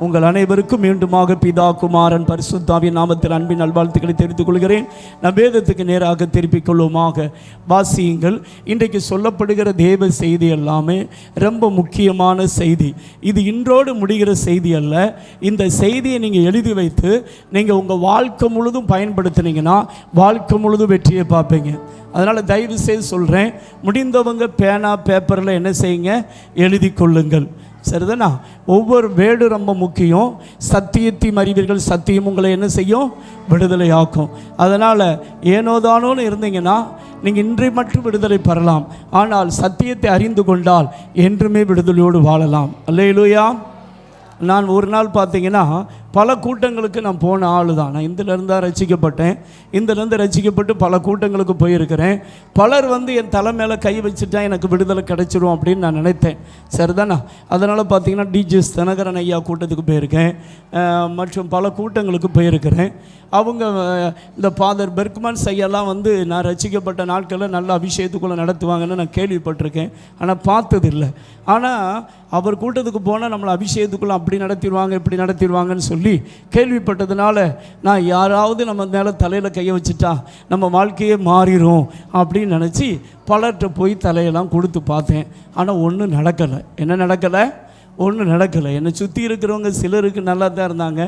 உங்கள் அனைவருக்கும் மீண்டுமாக பிதா குமாரன் பரிசுத்தாவின் நாமத்தில் அன்பின் நல்வாழ்த்துக்களை தெரிவித்துக் கொள்கிறேன். நம் வேதத்துக்கு நேராக திருப்பிக் கொள்வோமாக. வாசியுங்கள். இன்றைக்கு சொல்லப்படுகிற தேவ செய்தி எல்லாமே ரொம்ப முக்கியமான செய்தி. இது இன்றோடு முடிகிற செய்தி அல்ல. இந்த செய்தியை நீங்கள் எழுதி வைத்து நீங்கள் உங்கள் வாழ்க்கை முழுதும் பயன்படுத்தினீங்கன்னா வாழ்க்கை முழுதும் வெற்றியை பார்ப்பீங்க. அதனால் தயவு செய்து சொல்கிறேன், முடிந்தவங்க பேனா பேப்பரில் என்ன செய்யுங்க, எழுதி கொள்ளுங்கள். சரிதானா? ஒவ்வொரு வேர்டு ரொம்ப முக்கியம். சத்தியத்தை அறிவீர்கள், சத்தியம் உங்களை என்ன செய்யும், விடுதலை ஆக்கும். அதனால் ஏனோதானோன்னு இருந்தீங்கன்னா நீங்கள் இன்றை மட்டும் விடுதலை பெறலாம். ஆனால் சத்தியத்தை அறிந்து கொண்டால் என்றுமே விடுதலையோடு வாழலாம். அல்லேலூயா. நான் ஒரு நாள் பார்த்தீங்கன்னா பல கூட்டங்களுக்கு நான் போன ஆள் தான். நான் இதிலேருந்து தான் ரசிக்கப்பட்டேன். இதிலேருந்து ரசிக்கப்பட்டு பல கூட்டங்களுக்கு போயிருக்கிறேன். பலர் என் தலை மேலே கை வச்சுட்டா எனக்கு விடுதலை கிடைச்சிரும் அப்படின்னு நான் நினைத்தேன். சரிதானா? அதனால் பார்த்தீங்கன்னா டிஜிஎஸ் தினகரன் ஐயா கூட்டத்துக்கு போயிருக்கேன், மற்றும் பல கூட்டங்களுக்கு போயிருக்கிறேன். அவங்க இந்த ஃபாதர் பெர்க்மன்ஸ் ஐயெல்லாம் நான் ரசிக்கப்பட்ட நாட்களில் நல்ல அபிஷேகத்துக்குள்ளே நடத்துவாங்கன்னு நான் கேள்விப்பட்டிருக்கேன், ஆனால் பார்த்ததில்லை. ஆனால் அவர் கூட்டத்துக்கு போனால் நம்மளை அபிஷேகத்துக்குள்ளே அப்படி நடத்திடுவாங்க இப்படி நடத்திடுவாங்கன்னு சொல்லி கேள்விப்பட்டதுனால நான் யாராவது நம்ம மேலே தலையில் கையை வச்சுட்டா நம்ம வாழ்க்கையே மாறிடும் அப்படின்னு நினச்சி பலர்கிட்ட போய் தலையெல்லாம் கொடுத்து பார்த்தேன். ஆனால் ஒன்றும் நடக்கலை. என்ன நடக்கலை? ஒன்றும் நடக்கலை. என்னை சுற்றி இருக்கிறவங்க சிலருக்கு நல்லா தான் இருந்தாங்க,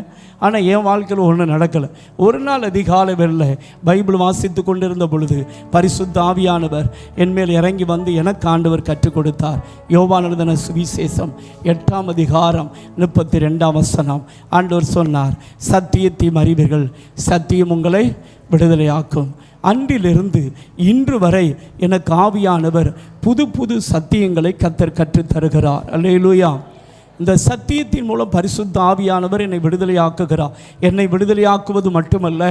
ஆனால் என் வாழ்க்கையில் ஒன்றும் நடக்கலை. ஒரு நாள் அதிகாலை வேளையில பைபிள் வாசித்து கொண்டிருந்த பொழுது பரிசுத்த ஆவியானவர் என்மேல் இறங்கி எனக்கு ஆண்டவர் கற்றுக் கொடுத்தார். யோவான் எழுதின சுவிசேஷம் 8ஆம் அதிகாரம் 32ஆம் வசனம். ஆண்டவர் சொன்னார், சத்தியத்தை அறிவீர்கள், சத்தியம் உங்களை விடுதலையாக்கும். அன்றிலிருந்து இன்று வரை எனக்கு ஆவியானவர் புது புது சத்தியங்களை கர்த்தர் கற்றுத் தருகிறார். அல்லேலூயா. இந்த சத்தியத்தின் மூலம் பரிசுத்த ஆவியானவர் என்னை விடுதலையாக்குகிறார். என்னை விடுதலையாக்குவது மட்டுமல்ல,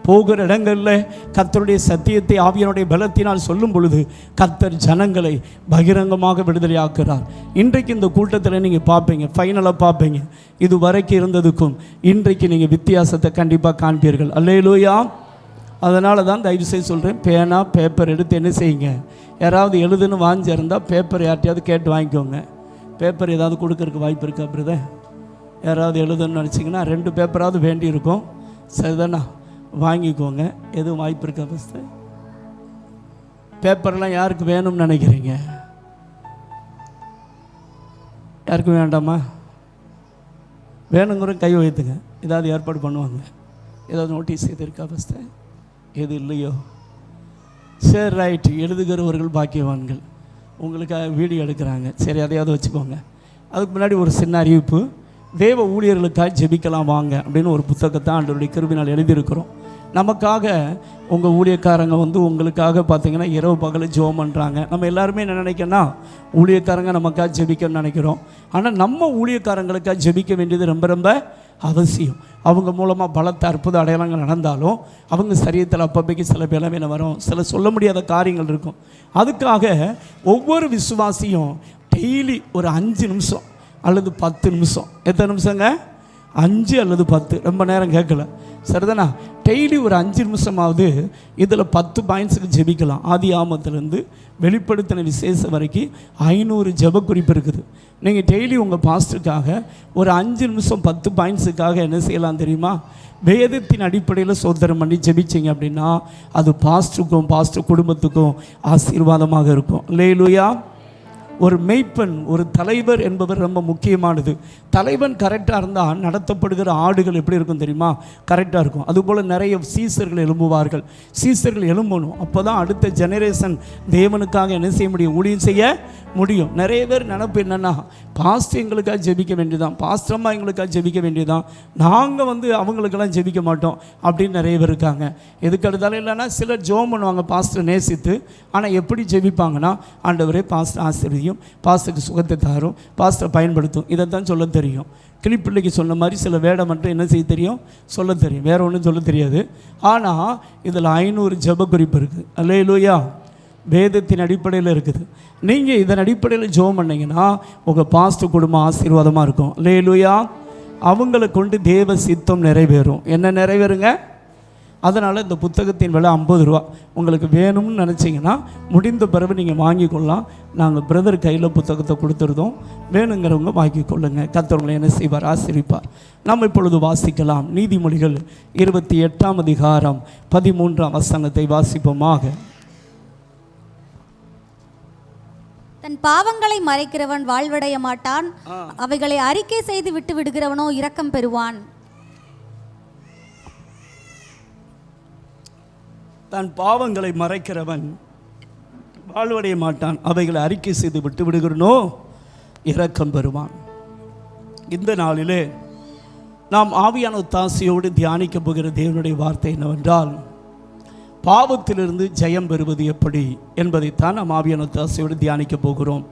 போகிற இடங்களில் கர்த்தருடைய சத்தியத்தை ஆவியானுடைய பலத்தினால் சொல்லும் பொழுது கர்த்தர் ஜனங்களை பகிரங்கமாக விடுதலையாக்குகிறார். இன்றைக்கு இந்த கூட்டத்தில் நீங்கள் பார்ப்பீங்க, ஃபைனலாக பார்ப்பீங்க, இது வரைக்கும் இருந்ததுக்கும் இன்றைக்கு நீங்கள் வித்தியாசத்தை கண்டிப்பாக காண்பீர்கள். அல்லேலூயா. அதனால தான் தயவு செய்து சொல்கிறேன், பேனா பேப்பர் எடுத்து என்ன செய்யுங்க, யாராவது எழுதுன்னு வாங்கி இருந்தால் பேப்பர் யார்ட்டையாவது கேட்டு வாங்கிக்கோங்க. பேப்பர் ஏதாவது கொடுக்கறதுக்கு வாய்ப்பு இருக்கா பிரதர்? யாராவது எழுதுன்னு நினச்சிங்கன்னா 2 பேப்பராவது வேண்டி இருக்கும். சரிதானா? வாங்கிக்கோங்க. எதுவும் வாய்ப்பு இருக்கா? ஃபஸ்ட்டு பேப்பர்லாம் யாருக்கு வேணும்னு நினைக்கிறீங்க? யாருக்கும் வேண்டாமா? வேணுங்கிற கை வைத்துங்க, ஏதாவது ஏற்பாடு பண்ணுவாங்க. ஏதாவது நோட்டீஸ் எது இருக்கா? ஃபஸ்ட்டு எது இல்லையோ? சரி, ரைட்டு. எழுதுகிறவர்கள் பாக்கியவான்கள். உங்களுக்காக வீடியோ எடுக்கிறாங்க, சரி அதையாவது வச்சுக்கோங்க. அதுக்கு முன்னாடி ஒரு சின்ன அறிவிப்பு. தேவ ஊழியர்களுக்காக ஜெபிக்கலாம் வாங்க அப்படின்னு ஒரு புத்தகத்தை ஆண்டவருடைய கிருபையினால் எழுதியிருக்கிறோம். நமக்காக உங்கள் ஊழியக்காரங்க உங்களுக்காக பார்த்தீங்கன்னா இரவு பகல் ஜெபம் பண்ணுறாங்க. நம்ம எல்லாருமே என்ன நினைக்கணும்னா ஊழியக்காரங்க நமக்காக ஜெபிக்கணும்னு நினைக்கிறோம். ஆனால் நம்ம ஊழியக்காரங்களுக்காக ஜெபிக்க வேண்டியது ரொம்ப ரொம்ப அவசியம். அவங்க மூலமாக பலத்த அற்புத அடையாளங்கள் நடந்தாலும் அவங்க சரீரத்தில் அப்பப்பைக்கு சில பலவீனம் வரும், சில சொல்ல முடியாத காரியங்கள் இருக்கும். அதுக்காக ஒவ்வொரு விசுவாசியும் டெய்லி ஒரு 5 நிமிஷம் அல்லது 10 நிமிஷம், எத்தனை நிமிஷங்க? 5 அல்லது 10, ரொம்ப நேரம் கேட்கல. சரிதானா? டெய்லி ஒரு 5 நிமிஷமாவது இதில் 10 பாயிண்ட்ஸுக்கு ஜெபிக்கலாம். ஆதி ஆமத்திலேருந்து வெளிப்படுத்தின விசேஷம் வரைக்கும் 500 ஜெப குறிப்பு இருக்குது. நீங்கள் டெய்லி உங்கள் பாஸ்டருக்காக ஒரு 5 நிமிஷம் 10 பாயிண்ட்ஸுக்காக என்ன செய்யலாம் தெரியுமா? வேதத்தின் அடிப்படையில் சோதனை பண்ணி ஜெபிச்சிங்க அப்படின்னா அது பாஸ்டருக்கும் பாஸ்டர் குடும்பத்துக்கும் ஆசீர்வாதமாக இருக்கும். அல்லேலூயா. ஒரு மெய்ப்பன், ஒரு தலைவர் என்பவர் ரொம்ப முக்கியமானது. தலைவன் கரெக்டாக இருந்தால் நடத்தப்படுகிற ஆடுகள் எப்படி இருக்கும் தெரியுமா? கரெக்டாக இருக்கும். அதுபோல் நிறைய சீசர்கள் எழும்புவார்கள். சீசர்கள் எழும்பணும், அப்போ தான் அடுத்த ஜெனரேஷன் தேவனுக்காக என்ன செய்ய முடியும், ஊழியம் செய்ய முடியும். நிறைய பேர் நினப்பு என்னென்னா, பாஸ்டர் எங்களுக்காக ஜெபிக்க வேண்டியதான், பாஸ்டர்மா எங்களுக்காக ஜெபிக்க வேண்டியதான், நாங்கள் அவங்களுக்கெல்லாம் ஜெபிக்க மாட்டோம் அப்படின்னு நிறைய பேர் இருக்காங்க. எதுக்கு அடுத்தாலும் இல்லைன்னா சிலர் ஜெபம் பண்ணுவாங்க பாஸ்டர் நேசித்து. ஆனால் எப்படி ஜெபிப்பாங்கன்னா, ஆண்டவரே பாஸ்டர் ஆசீர்வதியும், பாஸ்டருக்கு சுகத்தை தாரும், பாஸ்டர் பயன்படுத்தும், இதை தான் சொல்ல தெரியும். கிளிப்பிள்ளைக்கு சொன்ன மாதிரி சில வேடம் மட்டும் என்ன செய்ய தெரியும், சொல்ல தெரியும், வேறு ஒன்றும் சொல்ல தெரியாது. ஆனால் இதில் 500 ஜெப குறிப்பு இருக்குது. அல்லேலூயா. வேதத்தின் அடிப்படையில் இருக்குது. நீங்கள் இதன் அடிப்படையில் ஜெபம் பண்ணிங்கன்னா உங்கள் பாஸ்டர் குடும்பம் ஆசீர்வாதமாக இருக்கும். அல்லேலூயா. அவங்களை கொண்டு தேவ சித்தம் நிறைவேறும். என்ன நிறைவேறுங்க? அதனால் இந்த புத்தகத்தின் விலை 50 ரூபா. உங்களுக்கு வேணும்னு நினச்சிங்கன்னா முடிந்த பிறகு நீங்கள் வாங்கிக்கொள்ளலாம். நாங்கள் பிரதர் கையில் புத்தகத்தை கொடுத்துருந்தோம், வேணுங்கிறவங்க வாங்கிக்கொள்ளுங்க. கர்த்தர் என்ன செய்வார்? ஆசீர்வதிப்பார். நாம் இப்பொழுது வாசிக்கலாம். நீதிமொழிகள் 28ஆம் அதிகாரம் 13ஆம் வசனத்தை வாசிப்போமாக. தன் பாவங்களை மறைக்கிறவன் வாழ்வடைய மாட்டான், அவைகளை அறிக்கை செய்து விட்டு விடுகிறவனோ இரக்கம் பெறுவான். தன் பாவங்களை மறைக்கிறவன் வாழ்வடைய மாட்டான், அவைகளை அறிக்கை செய்து விட்டு விடுகிறனோ இரக்கம் பெறுவான். இந்த நாளிலே நாம் ஆவியான ஒத்தாசையோடு தியானிக்க போகிற தேவனுடைய வார்த்தை என்னவென்றால், பாவத்திலிருந்து ஜெயம் பெறுவது எப்படி என்பதைத்தான் நாம் ஆவியான ஒத்தாசையோடு தியானிக்க போகிறோம்.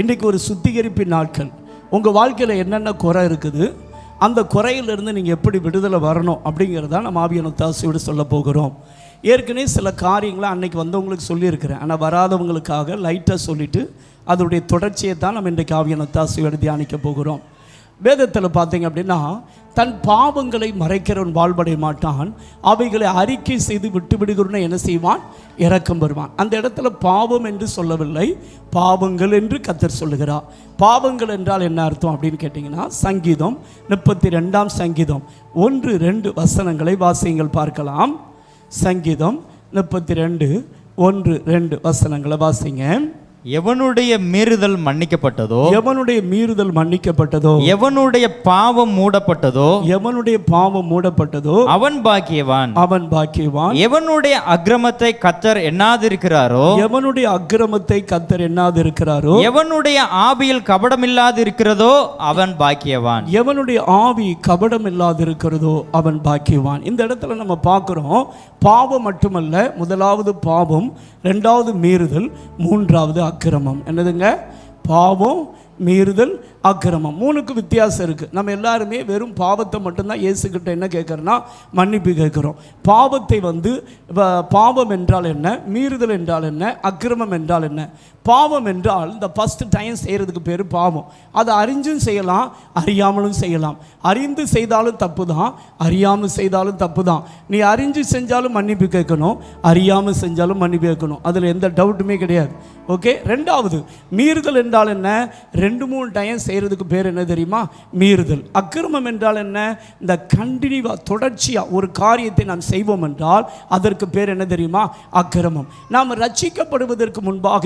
இன்றைக்கு ஒரு சுத்திகரிப்பின் நாட்கள். உங்கள் வாழ்க்கையில் என்னென்ன குறை இருக்குது, அந்த குறையிலிருந்து நீங்கள் எப்படி விடுதலை வரணும் அப்படிங்கிறதான் நம்ம ஆவியான ஒத்தாசையோடு சொல்ல போகிறோம். ஏற்கனவே சில காரியங்களை அன்னைக்கு வந்தவங்களுக்கு சொல்லியிருக்கிறேன், ஆனால் வராதவங்களுக்காக லைட்டாக சொல்லிவிட்டு அதனுடைய தொடர்ச்சியை தான் நம்ம இன்றைக்கு ஆவியான ஒத்தாசையோடு தியானிக்க போகிறோம். வேதத்தில் பார்த்தீங்க அப்படின்னா, தன் பாவங்களை மறைக்கிறவன் வாழ்வடைய மாட்டான், அவைகளை அறிக்கை செய்து விட்டு விடுகிறவன் என்ன செய்வான்? இரக்கம் பெறுவான். அந்த இடத்துல பாவம் என்று சொல்லவில்லை, பாவங்கள் என்று கர்த்தர் சொல்லுகிறார். பாவங்கள் என்றால் என்ன அர்த்தம் அப்படின்னு கேட்டிங்கன்னா, சங்கீதம் 32ஆம் சங்கீதம் 1-2 வசனங்களை வாசியுங்கள் பார்க்கலாம். சங்கீதம் 32:1-2 வசனங்களை வாசிங்க. எவனுடைய மீறுதல் மன்னிக்கப்பட்டதோ, எவனுடைய மீறுதல் மன்னிக்கப்பட்டதோ, எவனுடைய பாவம் மூடப்பட்டதோ, எவனுடைய பாவம் மூடப்பட்டதோ அவன் பாக்கியவான், அவன் பாக்கியவான். எவனுடைய அக்கிரமத்தை கர்த்தர் எண்ணாதிருக்கிறாரோ, எவனுடைய அக்கிரமத்தை கர்த்தர் எண்ணாதிருக்கிறாரோ, எவனுடைய ஆவியில் கபடமில்லாது இருக்கிறதோ அவன் பாக்கியவான், எவனுடைய ஆவி கபடம் இல்லாதிருக்கிறதோ அவன் பாக்கியவான். இந்த இடத்துல நம்ம பார்க்கிறோம், பாவம் மட்டுமல்ல, முதலாவது பாவம், இரண்டாவது மீறுதல், மூன்றாவது அக்கிரமம். என்னதுங்க? பாவம், மீறுதல், அக்கிரமம். 3க்கு வித்தியாசம் இருக்குது. நம்ம எல்லாருமே வெறும் பாவத்தை மட்டும்தான் இயேசுக்கிட்ட என்ன கேட்குறோன்னா மன்னிப்பு கேட்குறோம். பாவத்தை பாவம் என்றால் என்ன, மீறுதல் என்றால் என்ன, அக்கிரமம் என்றால் என்ன? பாவம் என்றால் இந்த ஃபஸ்ட் டைம் செய்கிறதுக்கு பேர் பாவம். அதை அறிஞ்சும் செய்யலாம், அறியாமலும் செய்யலாம். அறிந்து செய்தாலும் தப்பு தான், அறியாமல் செய்தாலும் தப்பு தான். நீ அறிஞ்சு செஞ்சாலும் மன்னிப்பு கேட்கணும், அறியாமல் செஞ்சாலும் மன்னிப்பு கேட்கணும். அதில் எந்த டவுட்டுமே கிடையாது. ஓகே. ரெண்டாவது மீறுதல் என்றால் என்ன? 2-3 டைம் செய்கிறதுக்கு பேர் என்ன தெரியுமா? மீறுதல். அக்கிரமம் என்றால் என்ன? இந்த கண்டினியூவாக தொடர்ச்சியாக ஒரு காரியத்தை நாம் செய்வோம் என்றால் அதற்கு பேர் என்ன தெரியுமா? அக்கிரமம். நாம் ரட்சிக்கப்படுவதற்கு முன்பாக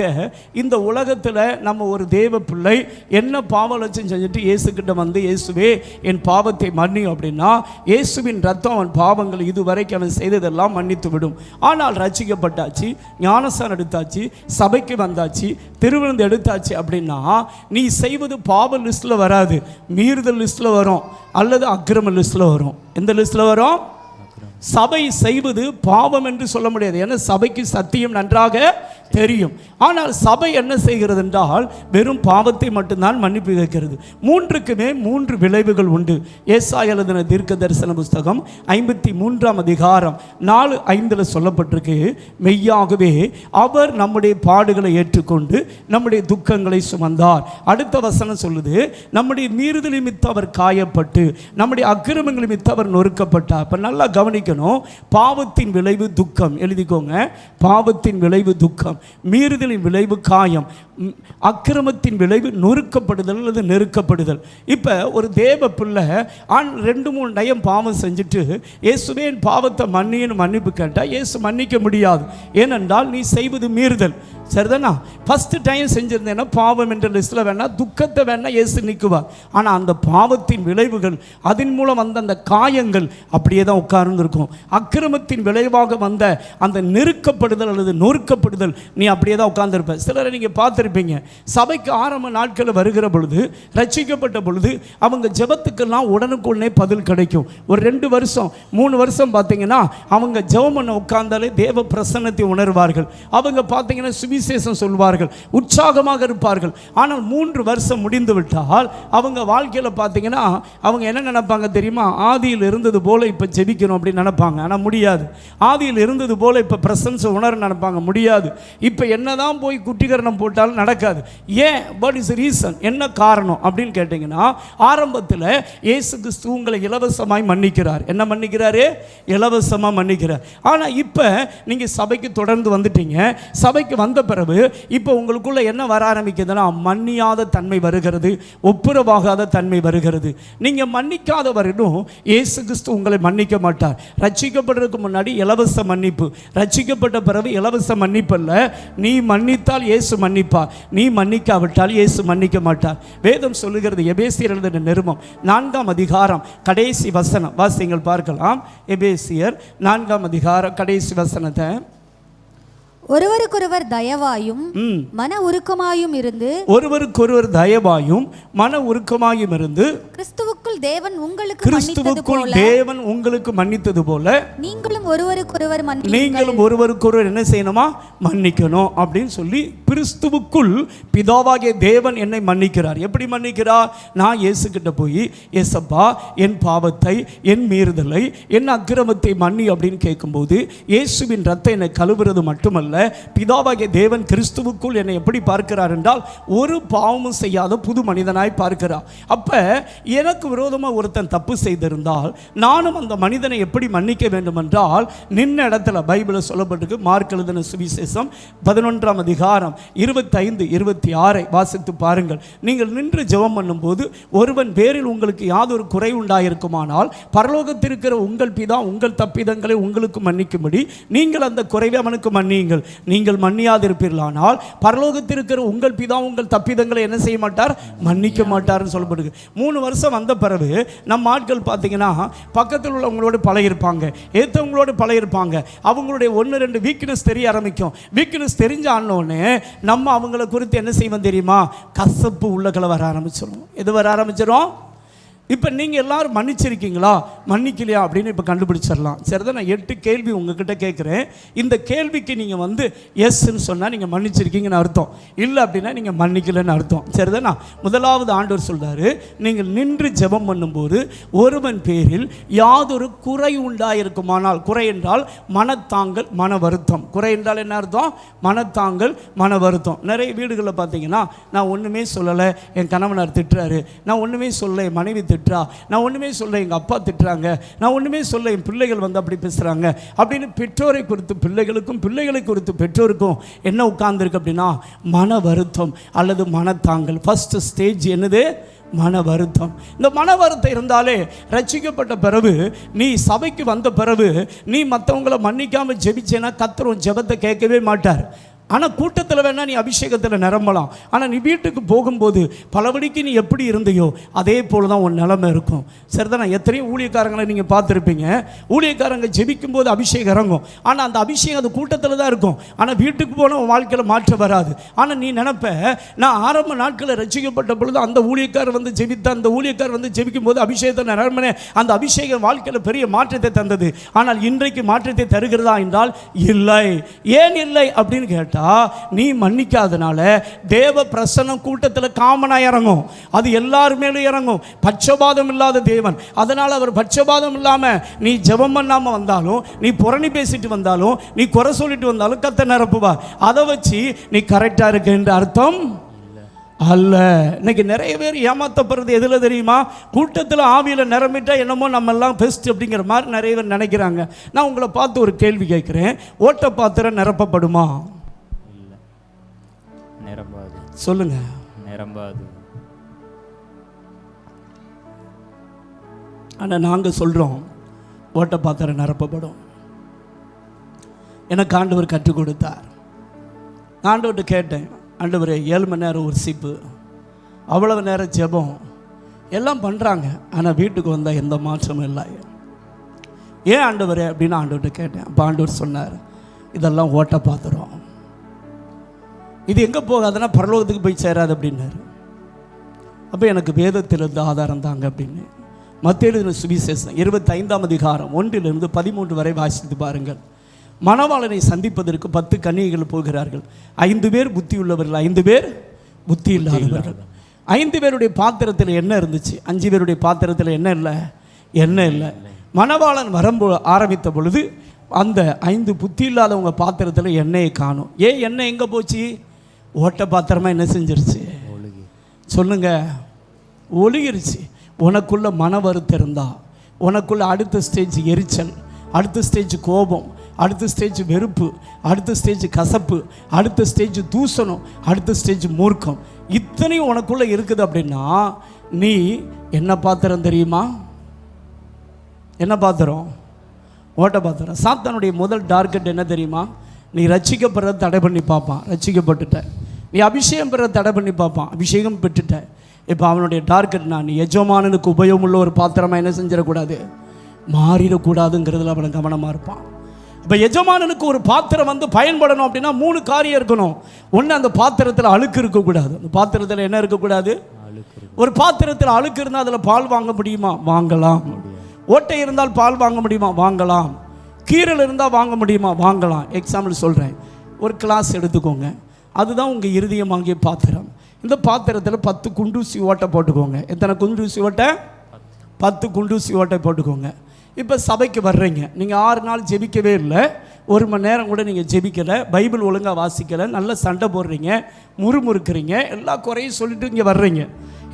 இந்த உலகத்தில் நம்ம ஒரு தேவ பிள்ளை என்ன பாவலட்சம் செஞ்சுட்டு இயேசுக்கிட்ட வந்து, இயேசுவே என் பாவத்தை மன்னி அப்படின்னா, இயேசுவின் ரத்தம் அவன் பாவங்கள் இதுவரைக்கும் அவன் செய்ததெல்லாம் மன்னித்து விடும். ஆனால் ரட்சிக்கப்பட்டாச்சு, ஞானஸ்தானம் எடுத்தாச்சு, சபைக்கு வந்தாச்சு, திருவிழந்து எடுத்தாச்சு அப்படின்னா நீ செய்வது பாவ லிஸ்ட்டில் வராது, மீறுதல் லிஸ்ட்டில் வரும், அல்லது அக்கிரம லிஸ்ட்டில் வரும். எந்த லிஸ்ட்டில் வரும்? சபை செய்வது பாவம் என்று சொல்ல முடியாது, ஏன்னா சபைக்கு சத்தியம் நன்றாக தெரியும். ஆனால் சபை என்ன செய்கிறது என்றால் வெறும் பாவத்தை மட்டும்தான் மன்னிப்பு கேட்கிறது. 3க்குமே 3 விளைவுகள் உண்டு. ஏசாயா எழுதின தீர்க்க தரிசன புஸ்தகம் 53ஆம் அதிகாரம் 4-5 சொல்லப்பட்டிருக்கு, மெய்யாகவே அவர் நம்முடைய பாடுகளை ஏற்றுக்கொண்டு நம்முடைய துக்கங்களை சுமந்தார். அடுத்த வசனம் சொல்லுது, நம்முடைய மீறுதல் நிமித்தம் அவர் காயப்பட்டு நம்முடைய அக்கிரமங்கள் நிமித்தம் அவர் நொறுக்கப்பட்டார். இப்போ நல்லா கவனிக்கணும், பாவத்தின் விளைவு துக்கம். எழுதிக்கோங்க, பாவத்தின் விளைவு துக்கம், மீறுதலின் விளைவு காயம், அக்கிரமத்தின் விளைவு நொறுக்கப்படுதல் அல்லது நெருக்கப்படுதல். இப்போ ஒரு தேவ பிள்ளை 2-3 டைம் பாவம் செஞ்சுட்டு இயேசுவே என் பாவத்தை மன்னின்னு மன்னிப்பு கேட்டால் இயேசு மன்னிக்க முடியாது. ஏனென்றால் நீ செய்வது மீறுதல். சரிதானா? ஃபஸ்ட்டு டைம் செஞ்சிருந்தேன்னா பாவம் என்ற லிஸ்ட்டில் வேணால் துக்கத்தை வேணால் இயேசு நிற்குவார். ஆனால் அந்த பாவத்தின் விளைவுகள், அதன் மூலம் வந்த அந்த காயங்கள் அப்படியே தான் உட்கார்ந்துருக்கும். அக்கிரமத்தின் விளைவாக வந்த அந்த நெருக்கப்படுதல் அல்லது நொறுக்கப்படுதல் நீ அப்படியே தான் உட்கார்ந்துருப்ப. சிலரை நீங்கள் பார்த்துருப்பீங்க, சபைக்கு ஆரம்ப நாட்களில் வருகிற பொழுது, ரட்சிக்கப்பட்ட பொழுது அவங்க ஜெபத்துக்கெல்லாம் உடனுக்குடனே பதில் கிடைக்கும். ஒரு 2 வருஷம் 3 வருஷம் பார்த்தீங்கன்னா அவங்க ஜெபம் பண்ண உட்கார்ந்தாலே தேவ பிரசன்னத்தை உணர்வார்கள். அவங்க பார்த்தீங்கன்னா சுவிசேஷம் சொல்வார்கள், உற்சாகமாக இருப்பார்கள். ஆனால் 3 வருஷம் முடிந்து விட்டால் அவங்க வாழ்க்கையில் பார்த்தீங்கன்னா அவங்க என்ன நினைப்பாங்க தெரியுமா? ஆதியில் இருந்தது போல இப்போ ஜெபிக்கணும் அப்படின்னு நினைப்பாங்க. ஆனால் முடியாது. ஆதியில் இருந்தது போல இப்போ பிரசன்ஸ் உணர நினைப்பாங்க, முடியாது. இப்போ என்னதான் போய் குட்டிகரணம் போட்டாலும் நடக்காது. ஏன்? What is reason? என்ன காரணம் அப்படின்னு கேட்டிங்கன்னா, ஆரம்பத்தில் இயேசு கிறிஸ்து உங்களை இலவசமாய் மன்னிக்கிறார். என்ன மன்னிக்கிறாரு? இலவசமாக மன்னிக்கிறார். ஆனால் இப்போ நீங்கள் சபைக்கு தொடர்ந்து வந்துட்டீங்க. சபைக்கு வந்த பிறகு இப்போ உங்களுக்குள்ள என்ன வர ஆரம்பிக்குதுன்னா, மன்னியாத தன்மை வருகிறது, ஒப்புரவாகாத தன்மை வருகிறது. நீங்கள் மன்னிக்காத வரைக்கும் இயேசு கிறிஸ்து உங்களை மன்னிக்க மாட்டார். ரட்சிக்கப்படுறதுக்கு முன்னாடி இலவச மன்னிப்பு, ரட்சிக்கப்பட்ட பிறகு இலவச மன்னிப்பு அல்ல. நீ மன்னித்தால் இயேசு மன்னிப்பார், நீ மன்னிக்காவிட்டால் இயேசு மன்னிக்க மாட்டார். வேதம் சொல்லுகிறது, எபேசியர் எழுதின நிருபம் 4ஆம் அதிகாரம் கடைசி வசனம் வாசிங்கள் பார்க்கலாம். எபேசியர் 4ஆம் அதிகாரம் கடைசி வசனத்தை, ஒருவருக்கொருவர் தயவாயும் மன உருக்கமாயும் இருந்து, ஒருவருக்கொருவர் தயவாயும் மன உருக்கமாயும் இருந்து, கிறிஸ்துவுக்குள் தேவன் உங்களுக்கு மன்னித்தது போல நீங்களும் ஒருவருக்கொருவர் என்ன செய்யணுமா? மன்னிக்கணும் அப்படின்னு சொல்லி, கிறிஸ்துவுக்குள் பிதாவாகிய தேவன் என்னை மன்னிக்கிறார். எப்படி மன்னிக்கிறார்? நான் இயேசு கிட்ட போய், இயேசப்பா என் பாவத்தை, என் மீறுதலை, என் அக்கிரமத்தை மன்னி அப்படின்னு கேட்கும்போது, இயேசுவின் ரத்தம் என்னை கழுவுறது மட்டுமல்ல, பிதாவாகிய தேவன் கிறிஸ்துவுக்குள் என்னை எப்படி பார்க்கிறார் என்றால், ஒரு பாவமும் செய்யாத புது மனிதனாய் பார்க்கிறார். அப்ப எனக்கு விரோதமாக ஒருத்தன் தப்பு செய்திருந்தால் நானும் அந்த மனிதனை எப்படி மன்னிக்க வேண்டும் என்றால், நின்ன இடத்துல பைபிளில் சொல்லப்பட்டிருக்கு. மார்க் எழுதின சுவிசேஷம் 11ஆம் அதிகாரம் 25-26 வாசித்து பாருங்கள். நீங்கள் நின்று ஜெபம் பண்ணும்போது ஒருவன் பேரில் உங்களுக்கு யாதொரு குறை உண்டாயிருக்குமானால், பரலோகத்திற்கிற உங்கள் பிதா உங்கள் தப்பிதங்களை உங்களுக்கு மன்னிக்கும்படி நீங்கள் அந்த குறைவை அவனுக்கு மன்னியுங்கள். நீங்கள் மன்னியாதிருப்பீர்களானால் பரலோகத்திற்கிற உங்கள் பிதா உங்கள் தப்பிதங்களை என்ன செய்ய மாட்டார்? மன்னிக்க மாட்டார்னு சொல்லப்படுது. 3 வருஷம் வந்த பிறகு நம்ம ஆட்கள் பார்த்தீங்கன்னா பக்கத்தில் உள்ளவங்களோட பழகிருப்பாங்க, ஏற்றவங்களோட பழகிருப்பாங்க. அவங்களுடைய 1-2 வீக்னஸ் தெரிய ஆரம்பிக்கும். வீக்னஸ் தெரிஞ்ச ஆனோடனே நம்ம அவங்கள குறித்து என்ன செய்வோம் தெரியுமா? கசப்பு உள்ளகளை வர ஆரம்பிச்சிடும். எது வர ஆரம்பிச்சிடும்? இப்போ நீங்கள் எல்லாரும் மன்னிச்சிருக்கீங்களா, மன்னிக்கலையா அப்படின்னு இப்போ கண்டுபிடிச்சிடலாம். சரிதான். நான் 8 கேள்வி உங்ககிட்ட கேட்குறேன். இந்த கேள்விக்கு நீங்கள் வந்து எஸ்ன்னு சொன்னால் நீங்கள் மன்னிச்சிருக்கீங்கன்னு அர்த்தம், இல்லை அப்படின்னா நீங்கள் மன்னிக்கலைன்னு அர்த்தம். சரிதானா? முதலாவது ஆண்டவர் சொல்கிறாரு, நீங்கள் நின்று ஜெபம் பண்ணும்போது ஒருவன் பேரில் யாதொரு குறை உண்டாயிருக்குமானால், குறை என்றால் மனத்தாங்கல், மன வருத்தம். குறை என்றால் என்ன அர்த்தம்? மனத்தாங்கல், மன வருத்தம். நிறைய வீடுகளில் பார்த்தீங்கன்னா, நான் ஒன்றுமே சொல்லலை, என் கணவனார் திட்டுறாரு, நான் ஒன்றுமே சொல்லலை, என் மனைவி திட்டுறா, நான் ஒன்றுமே சொல்ல, எங்கள் அப்பா திட்டுறாங்க, நான் ஒன்றுமே சொல்ல, என் பிள்ளைகள் வந்து அப்படி பேசுகிறாங்க அப்படின்னு பெற்றோரை குறித்து பிள்ளைகளுக்கும், பிள்ளைகளை குறித்து பெற்றோருக்கும் என்ன உட்கார்ந்துருக்கு அப்படின்னா, மன வருத்தம் அல்லது மனத்தாங்கல். ஃபர்ஸ்ட் ஸ்டேஜ் என்னது? மன வருத்தம். இந்த மன வருத்தம் இருந்தாலே, ரட்சிக்கப்பட்ட பிறகு, நீ சபைக்கு வந்த பிறகு நீ மற்றவங்களை மன்னிக்காமல் ஜெபிச்சேன்னா கர்த்தர் ஜெபத்தை கேட்கவே மாட்டார். ஆனால் கூட்டத்தில் வேணால் நீ அபிஷேகத்தில் நிரம்பலாம். ஆனால் நீ வீட்டுக்கு போகும்போது பலபடிக்கு நீ எப்படி இருந்தையோ அதே போல் தான் உன் நிலைமை இருக்கும். சரிதான். எத்தனையோ ஊழியக்காரங்களை நீங்கள் பார்த்துருப்பீங்க. ஊழியக்காரங்க ஜெபிக்கும் போது அபிஷேகம் இறங்கும், ஆனால் அந்த அபிஷேகம் அது கூட்டத்தில் தான் இருக்கும். ஆனால் வீட்டுக்கு போனால் உன் வாழ்க்கையில் மாற்றம் வராது. ஆனால் நீ நினைப்ப, நான் ஆரம்ப நாட்களில் ரட்சிக்கப்பட்ட பொழுது அந்த ஊழியக்காரர் வந்து ஜெபித்த, அந்த ஊழியக்காரர் வந்து ஜெபிக்கும் போது அபிஷேகத்தை நிரம்பினேன், அந்த அபிஷேகம் வாழ்க்கையில் பெரிய மாற்றத்தை தந்தது. ஆனால் இன்றைக்கு மாற்றத்தை தருகிறதா என்றால் இல்லை. ஏன் இல்லை அப்படின்னு கேட்டால், நீ மன்னிக்காதனால தேவ பிரசன்னம் கூட்டத்தில் காமனா இறங்கும். அது எல்லார் மேலும் இறங்கும். பட்சபாதம் இல்லாத தேவன். அதனால் அவர் பட்சபாதம் இல்லாம நீ ஜெபம் பண்ணாம வந்தாலும், நீ புரணி பேசிட்டு வந்தாலும், நீ குறை சொல்லிட்டு வந்தாலும் கர்த்தர் நிரப்புவார். அதை வச்சு நீ கரெக்டா இருக்க என்ற அர்த்தம் அல்ல. இன்னைக்கு நிறைய பேர் ஏமாத்தப்படுறது எதில் தெரியுமா? கூட்டத்தில் ஆவியில் நிரம்பிட்டா என்னமோ நம்ம எல்லாம் பெஸ்ட் அப்படிங்கிற மாதிரி நிறைய பேர் நினைக்கிறாங்க. நான் உங்களை பார்த்து ஒரு கேள்வி கேட்கிறேன், ஓட்ட பாத்திரம் நிரப்பப்படுமா? நிரம்பாது. சொல்லுங்க. நிரம்பாது. ஆனால் நாங்கள் சொல்கிறோம் ஓட்ட பாத்திரம் நிரப்பப்படும். எனக்கு ஆண்டவர் கற்றுக் கொடுத்தார். ஆண்டவர்கிட்ட கேட்டேன், ஆண்டவரே 7 மணி நேரம் ஒரு சிப்பு, அவ்வளவு நேரம் ஜெபம் எல்லாம் பண்ணுறாங்க, ஆனால் வீட்டுக்கு வந்தால் எந்த மாற்றமும் இல்லை. ஏன் ஆண்டவரே அப்படின்னு ஆண்டவர்கிட்ட கேட்டேன். அப்போ ஆண்டவர் சொன்னார், இதெல்லாம் ஓட்ட பாத்திரம், இது எங்கே போகாதுன்னா பரலோகத்துக்கு போய் சேராது அப்படின்னாரு. அப்போ எனக்கு வேதத்திலிருந்து ஆதாரம் தாங்க அப்படின்னு. மத்தேயு எழுதின சுவிசேஷம் 25ஆம் அதிகாரம் 1-13 வரை வாசித்து பாருங்கள். மணவாளனை சந்திப்பதற்கு 10 கன்னிகைகள் போகிறார்கள். 5 பேர் புத்தி உள்ளவர்கள், 5 பேர் புத்தி இல்லாதவர்கள். 5 பேருடைய பாத்திரத்தில் என்ன இருந்துச்சு? 5 பேருடைய பாத்திரத்தில் என்ன இல்லை? எண்ணெய் இல்லை. மணவாளன் ஆரம்பித்த பொழுது அந்த 5 புத்தி இல்லாதவங்க பாத்திரத்தில் எண்ணெயை காணும். ஏன் எண்ணெய் எங்கே போச்சு? ஓட்ட பாத்திரமா என்ன செஞ்சிருச்சு? சொல்லுங்க, ஒழுகிருச்சு. உனக்குள்ள மன வருத்தம் இருந்தா, உனக்குள்ள அடுத்த ஸ்டேஜ் எரிச்சல், அடுத்த ஸ்டேஜ் கோபம், அடுத்த ஸ்டேஜ் வெறுப்பு, அடுத்த ஸ்டேஜ் கசப்பு, அடுத்த ஸ்டேஜ் தூசணம், அடுத்த ஸ்டேஜ் மூர்க்கம், இத்தனையும் உனக்குள்ள இருக்குது அப்படின்னா நீ என்ன பாத்திரம் தெரியுமா? என்ன பாத்திரம்? ஓட்ட பாத்திரம். சாத்தானுடைய முதல் டார்கெட் என்ன தெரியுமா? நீ ரட்சிக்கப்படுறத தடை பண்ணி பார்ப்பான், ரட்சிக்கப்பட்டுட்ட. நீ அபிஷேகம் பெற தடை பண்ணி பார்ப்பான், அபிஷேகம் பெற்றுட்ட. இப்போ அவனுடைய டார்கெட் நீ எஜமானனுக்கு உபயோகமுள்ள ஒரு பாத்திரமாக என்ன செஞ்சிடக்கூடாது, மாறிடக்கூடாதுங்கிறதுல அவன் கவனமாக இருப்பான். இப்போ எஜமானனுக்கு ஒரு பாத்திரம் வந்து பயன்படணும் அப்படின்னா 3 காரியம் இருக்கணும். ஒன்று, அந்த பாத்திரத்தில் அழுக்கு இருக்கக்கூடாது. அந்த பாத்திரத்தில் என்ன இருக்கக்கூடாது? ஒரு பாத்திரத்தில் அழுக்கு இருந்தால் அதில் பால் வாங்க முடியுமா? வாங்கலாம். ஓட்டை இருந்தால் பால் வாங்க முடியுமா? வாங்கலாம். கீரல் இருந்தால் வாங்க முடியுமா? வாங்கலாம். எக்ஸாம்பிள் சொல்கிறேன், ஒரு கிளாஸ் எடுத்துக்கோங்க, அதுதான் உங்கள் இருதயமாகிய பாத்திரம். இந்த பாத்திரத்தில் 10 குண்டூசி ஓட்டை போட்டுக்கோங்க. எத்தனை குண்டூசி ஓட்டை? 10 குண்டூசி ஓட்டை போட்டுக்கோங்க. இப்போ சபைக்கு வர்றீங்க, நீங்கள் 6 நாள் ஜெபிக்கவே இல்லை, 1 மணி நேரம் கூட நீங்கள் ஜெபிக்கலை, பைபிள் ஒழுங்காக வாசிக்கலை, நல்ல சண்டை போடுறீங்க, முறுமுறுக்கிறீங்க, எல்லா குறையும் சொல்லிட்டு இங்கே வர்றீங்க.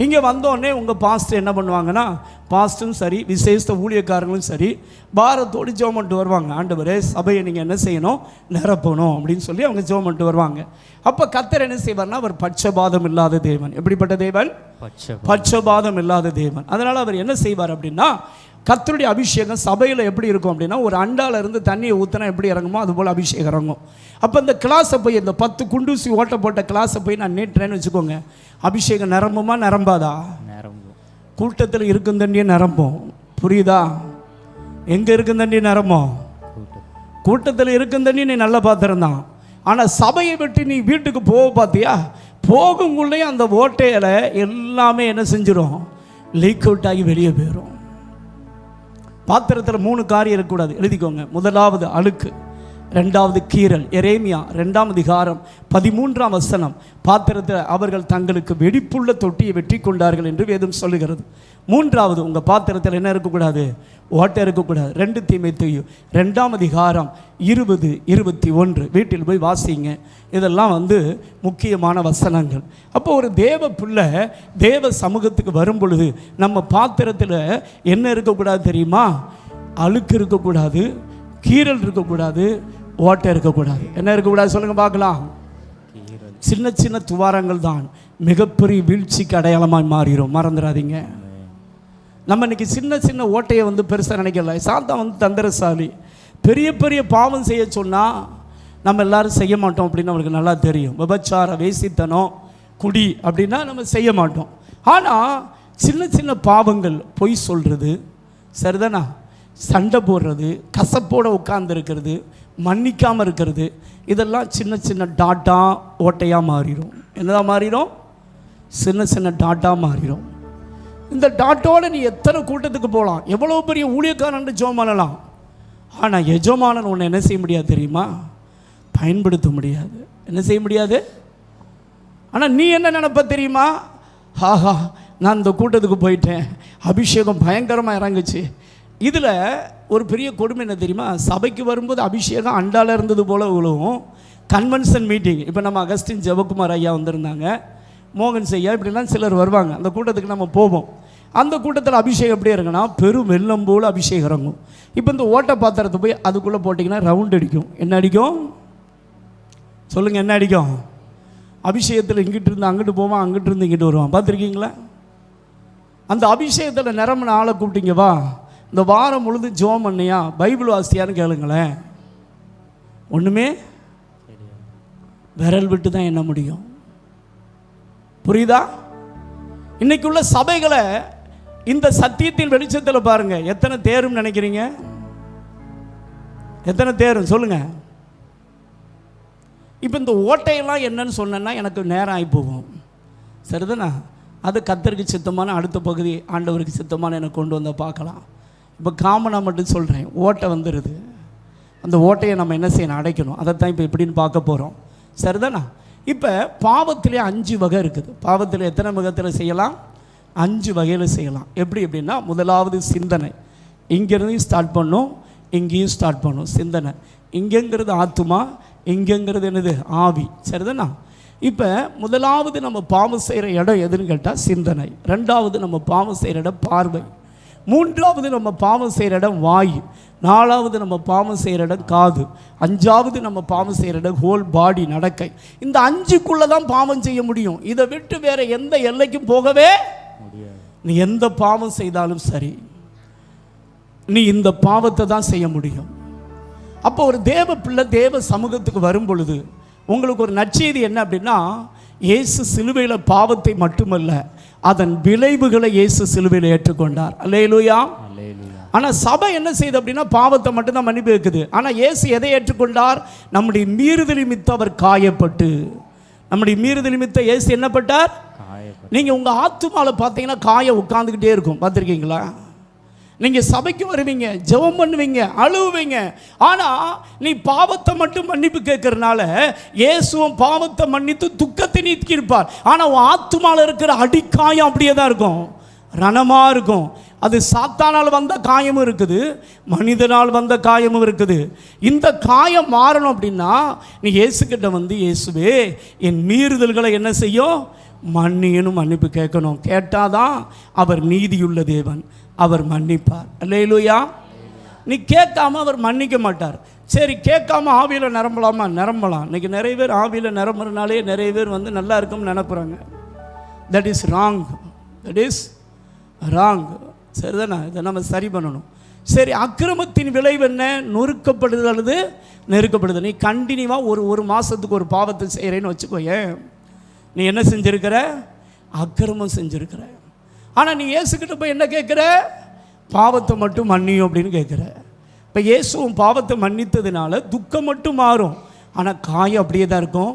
இங்கே வந்தோடனே உங்கள் பாஸ்டர் என்ன பண்ணுவாங்கன்னா, பாஸ்டரும் சரி, விசேஷ ஊழியக்காரங்களும் சரி, பாரத்தோடு ஜெபம் பண்ணிட்டு வருவாங்க. ஆண்டவரே, சபையை நீங்கள் என்ன செய்யணும், நிரப்பணும் அப்படின்னு சொல்லி அவங்க ஜெபம் பண்ணிட்டு வருவாங்க. அப்போ கர்த்தர் என்ன செய்வார்னா, அவர் பட்சபாதம் இல்லாத தேவன். எப்படிப்பட்ட தேவன்? பட்சபாதம் இல்லாத தேவன். அதனால் அவர் என்ன செய்வார் அப்படின்னா, கர்த்தருடைய அபிஷேகம் சபையில் எப்படி இருக்கும் அப்படின்னா, ஒரு அண்டால இருந்து தண்ணியை ஊற்றினா எப்படி இறங்குமோ அதுபோல் அபிஷேகம் இறங்கும். அப்போ இந்த கிளாஸை போய், இந்த 10 குண்டூசி ஓட்ட போட்ட கிளாஸை போய் நான் நீட்டுறேன்னு வச்சுக்கோங்க, அபிஷேகம் நிரம்புமா நிரம்பாதா? கூட்டத்தில் இருக்கும் தண்ணியே நிரம்பும். புரியுதா? எங்கே இருக்கும் தண்ணி நிரம்பும்? கூட்டத்தில் இருக்கும் தண்ணி நீ நல்ல பாத்திரம் தான். ஆனால் சபையை விட்டு நீ வீட்டுக்கு போக பார்த்தியா, போகுங்குள்ளே அந்த ஓட்டையில் எல்லாமே என்ன செஞ்சிடும், லீக் அவுட் ஆகி வெளியே போயிடும். பாத்திரத்தில் 3 காரியம் இருக்கக்கூடாது, எழுதிக்கோங்க. முதலாவது அழுக்கு, 2வது கீரல். எரேமியா 2ஆம் அதிகாரம் 13ஆம் வசனம். பாத்திரத்தில் அவர்கள் தங்களுக்கு வெடிப்புள்ள தொட்டியை வெற்றி கொண்டார்கள் என்று வேதம் சொல்லுகிறது. 3வது, உங்கள் பாத்திரத்தில் என்ன இருக்கக்கூடாது, ஓட்டை இருக்கக்கூடாது. 2 தீமோத்தேயு 2ஆம் அதிகாரம் 20, 21 வீட்டில் போய் வாசிங்க. இதெல்லாம் முக்கியமான வசனங்கள். அப்போ ஒரு தேவ பிள்ளை தேவ சமூகத்துக்கு வரும் பொழுது நம்ம பாத்திரத்தில் என்ன இருக்கக்கூடாது தெரியுமா? அழுக்கு இருக்கக்கூடாது, கீரல் இருக்கக்கூடாது, ஓட்டை இருக்கக்கூடாது. என்ன இருக்கக்கூடாது சொல்லுங்க பார்க்கலாம். சின்ன சின்ன துவாரங்கள் தான் மிகப்பெரிய வீழ்ச்சிக்கு அடையாளமாக மாறிடும், மறந்துடாதீங்க. நம்ம இன்னைக்கு சின்ன சின்ன ஓட்டையை பெருசாக நினைக்கல. சாத்தான் தந்திரசாலி. பெரிய பெரிய பாவம் செய்ய சொன்னால் நம்ம எல்லாரும் செய்ய மாட்டோம் அப்படின்னு அவருக்கு நல்லா தெரியும். விபச்சார, வேசித்தனம், குடி அப்படின்னா நம்ம செய்ய மாட்டோம். ஆனால் சின்ன சின்ன பாவங்கள், பொய் சொல்கிறது, சரிதானா, சண்டை போடுறது, கசப்போடு உட்கார்ந்துருக்கிறது, மன்னிக்காமல் இருக்கிறது, இதெல்லாம் சின்ன சின்ன டாட்டா ஓட்டையாக மாறிடும். என்னதான் மாறிடும்? சின்ன சின்ன டாட்டா மாறிடும். இந்த டாட்டோடு நீ எத்தனை கூட்டத்துக்கு போகலாம், எவ்வளோ பெரிய ஊழியக்காரன் ஜெபம் பண்ணலாம். ஆனால் எஜமானன் ஒன்று என்ன செய்ய முடியாது தெரியுமா? பயன்படுத்த முடியாது. என்ன செய்ய முடியாது? ஆனால் நீ என்ன நினைப்ப தெரியுமா? ஆஹா, நான் இந்த கூட்டத்துக்கு போயிட்டேன், அபிஷேகம் பயங்கரமாக இறங்குச்சு. இதில் ஒரு பெரிய கொடுமை என்ன தெரியுமா? சபைக்கு வரும்போது அபிஷேகம் அண்டால இருந்தது போல் விழுவும். கன்வென்ஷன் மீட்டிங், இப்போ நம்ம அகஸ்டின் ஜெபக்குமார் ஐயா வந்திருந்தாங்க, மோகன் ஐயா, இப்படிலாம் சிலர் வருவாங்க. அந்த கூட்டத்துக்கு நம்ம போவோம். அந்த கூட்டத்தில் அபிஷேகம் எப்படி இருக்குன்னா, பெரும் வெள்ளம் போல் அபிஷேகம் இறங்கும். இப்போ இந்த ஓட்ட பாத்திரத்தை போய் அதுக்குள்ளே போட்டிங்கன்னா ரவுண்ட் அடிக்கும். என்ன அடிக்கும் சொல்லுங்கள்? என்ன அடிக்கும்? அபிஷேகத்தில் இங்கிட்டு இருந்து அங்கிட்டு போவான், அங்கிட்டு இருந்து இங்கிட்டு வருவான். பார்த்துருக்கீங்களா? அந்த அபிஷேகத்தில் நிரம்பின ஆளை கூப்பிட்டீங்க, வா இந்த வாரம் முழுது ஜெபம் பண்ணியா, பைபிள் வாசியான்னு கேளுங்களேன். ஒன்றுமே விரல் விட்டு தான் என்ன முடியும். புரியுதா? இன்னைக்குள்ள சபைகளை இந்த சத்தியத்தின் வெளிச்சத்தில் பாருங்க, எத்தனை தேரும் நினைக்கிறீங்க? எத்தனை தேரும் சொல்லுங்க. இப்போ இந்த ஓட்டையெல்லாம் என்னன்னு சொன்னேன்னா எனக்கு நேரம் ஆகி போகும், சரிதானா? அது கர்த்தருக்கு சித்தமான அடுத்த பகுதி, ஆண்டவருக்கு சித்தமான எனக்கு கொண்டு வந்தால் பார்க்கலாம். இப்போ காமனாக மட்டும் சொல்கிறேன். ஓட்டை வந்துடுது, அந்த ஓட்டையை நம்ம என்ன செய்யணும், அடைக்கணும். அதைத்தான் இப்போ எப்படின்னு பார்க்க போகிறோம். சரிதானா? இப்போ பாவத்திலே 5 வகை இருக்குது. பாவத்தில் எத்தனை வகையில் செய்யலாம்? 5 வகையில் செய்யலாம். எப்படின்னா, முதலாவது சிந்தனை. இங்கேருந்து ஸ்டார்ட் பண்ணும், இங்கேயும் ஸ்டார்ட் பண்ணும். சிந்தனை இங்கேங்கிறது ஆத்துமா, இங்கேங்கிறது என்னது, ஆவி. சரிதானா? இப்போ முதலாவது நம்ம பாவம் செய்கிற இடம் எதுன்னு கேட்டால் சிந்தனை. ரெண்டாவது நம்ம பாவம் செய்கிற இடம் பார்வை. மூன்றாவது நம்ம பாவம் செய்கிற இடம் வாய். நாலாவது நம்ம பாவம் செய்கிற இடம் காது. அஞ்சாவது நம்ம பாவம் செய்கிற இடம் ஹோல் பாடி, நடக்கை. இந்த 5க்குள்ளே தான் பாவம் செய்ய முடியும். இதை விட்டு வேற எந்த எல்லைக்கும் போகவே முடியாது. நீ எந்த பாவம் செய்தாலும் சரி, நீ இந்த பாவத்தை தான் செய்ய முடியும். அப்போ ஒரு தேவ பிள்ளை தேவ சமூகத்துக்கு வரும் பொழுது உங்களுக்கு ஒரு நற்செய்தி என்ன அப்படின்னா, இயேசு சிலுவையில் பாவத்தை மட்டுமல்ல, அதன் விளைவுகளை இயேசு சிலுவையில் ஏற்றுக்கொண்டார். அல்லேலூயா. ஆனால் சபை என்ன செய்யுது அப்படின்னா, பாவத்தை மட்டும்தான் மன்னிப்பு இருக்குது. ஆனால் இயேசு எதை ஏற்றுக்கொண்டார்? நம்முடைய மீறுதல் நிமித்தம் அவர் காயப்பட்டு. நம்முடைய மீறுதல் நிமித்தம் இயேசு என்னப்பட்டார்? நீங்கள் உங்கள் ஆத்துமாவில் பார்த்தீங்கன்னா காயம் உட்காந்துக்கிட்டே இருக்கும். பார்த்துருக்கீங்களா? நீங்கள் சபைக்கு வருவீங்க, ஜெபம் பண்ணுவீங்க, அழுவீங்க. ஆனால் நீ பாவத்தை மட்டும் மன்னிப்பு கேட்கறதுனால இயேசுவும் பாவத்தை மன்னித்து துக்கத்தை நீக்கியிருப்பார். ஆனால் உன் ஆத்துமாவில் இருக்கிற அடிக்காயம் அப்படியே தான் இருக்கும், ரணமாக இருக்கும். அது சாத்தானால் வந்த காயமும் இருக்குது, மனிதனால் வந்த காயமும் இருக்குது. இந்த காயம் மாறணும் அப்படின்னா நீ இயேசுக்கிட்ட வந்து, இயேசுவே என் மீறுதல்களை என்ன செய்யும், மன்னியனும் மன்னிப்பு கேட்கணும். கேட்டாதான் அவர் நீதியுள்ள தேவன், அவர் மன்னிப்பார். அல்லேலூயா. நீ கேட்காம அவர் மன்னிக்க மாட்டார். சரி, கேட்காம ஆவியில் நிரம்பலாமா? நிரம்பலாம். இன்றைக்கி நிறைய பேர் ஆவியில் நிரம்புறதுனாலே நிறைய பேர் வந்து நல்லா இருக்கும்னு நினைப்புறாங்க. That is wrong, that is wrong. சரிதானே? இதை நம்ம சரி பண்ணணும். சரி, அக்கிரமத்தின் விளைவு என்ன? நொறுக்கப்படுது அல்லது நெருக்கப்படுது. நீ கண்டினியூவாக ஒரு மாதத்துக்கு ஒரு பாவத்தை செய்கிறேன்னு வச்சுக்கோயேன், நீ என்ன செஞ்சுருக்கிற? அக்கிரமம் செஞ்சுருக்கிற. ஆனால் நீ இயேசுக்கிட்ட போய் என்ன கேட்குற? பாவத்தை மட்டும் மன்னியும் அப்படின்னு கேட்குற. இப்போ இயேசுவும் பாவத்தை மன்னித்ததுனால துக்கம் மட்டும் மாறும், ஆனால் காயம் அப்படியே தான் இருக்கும்.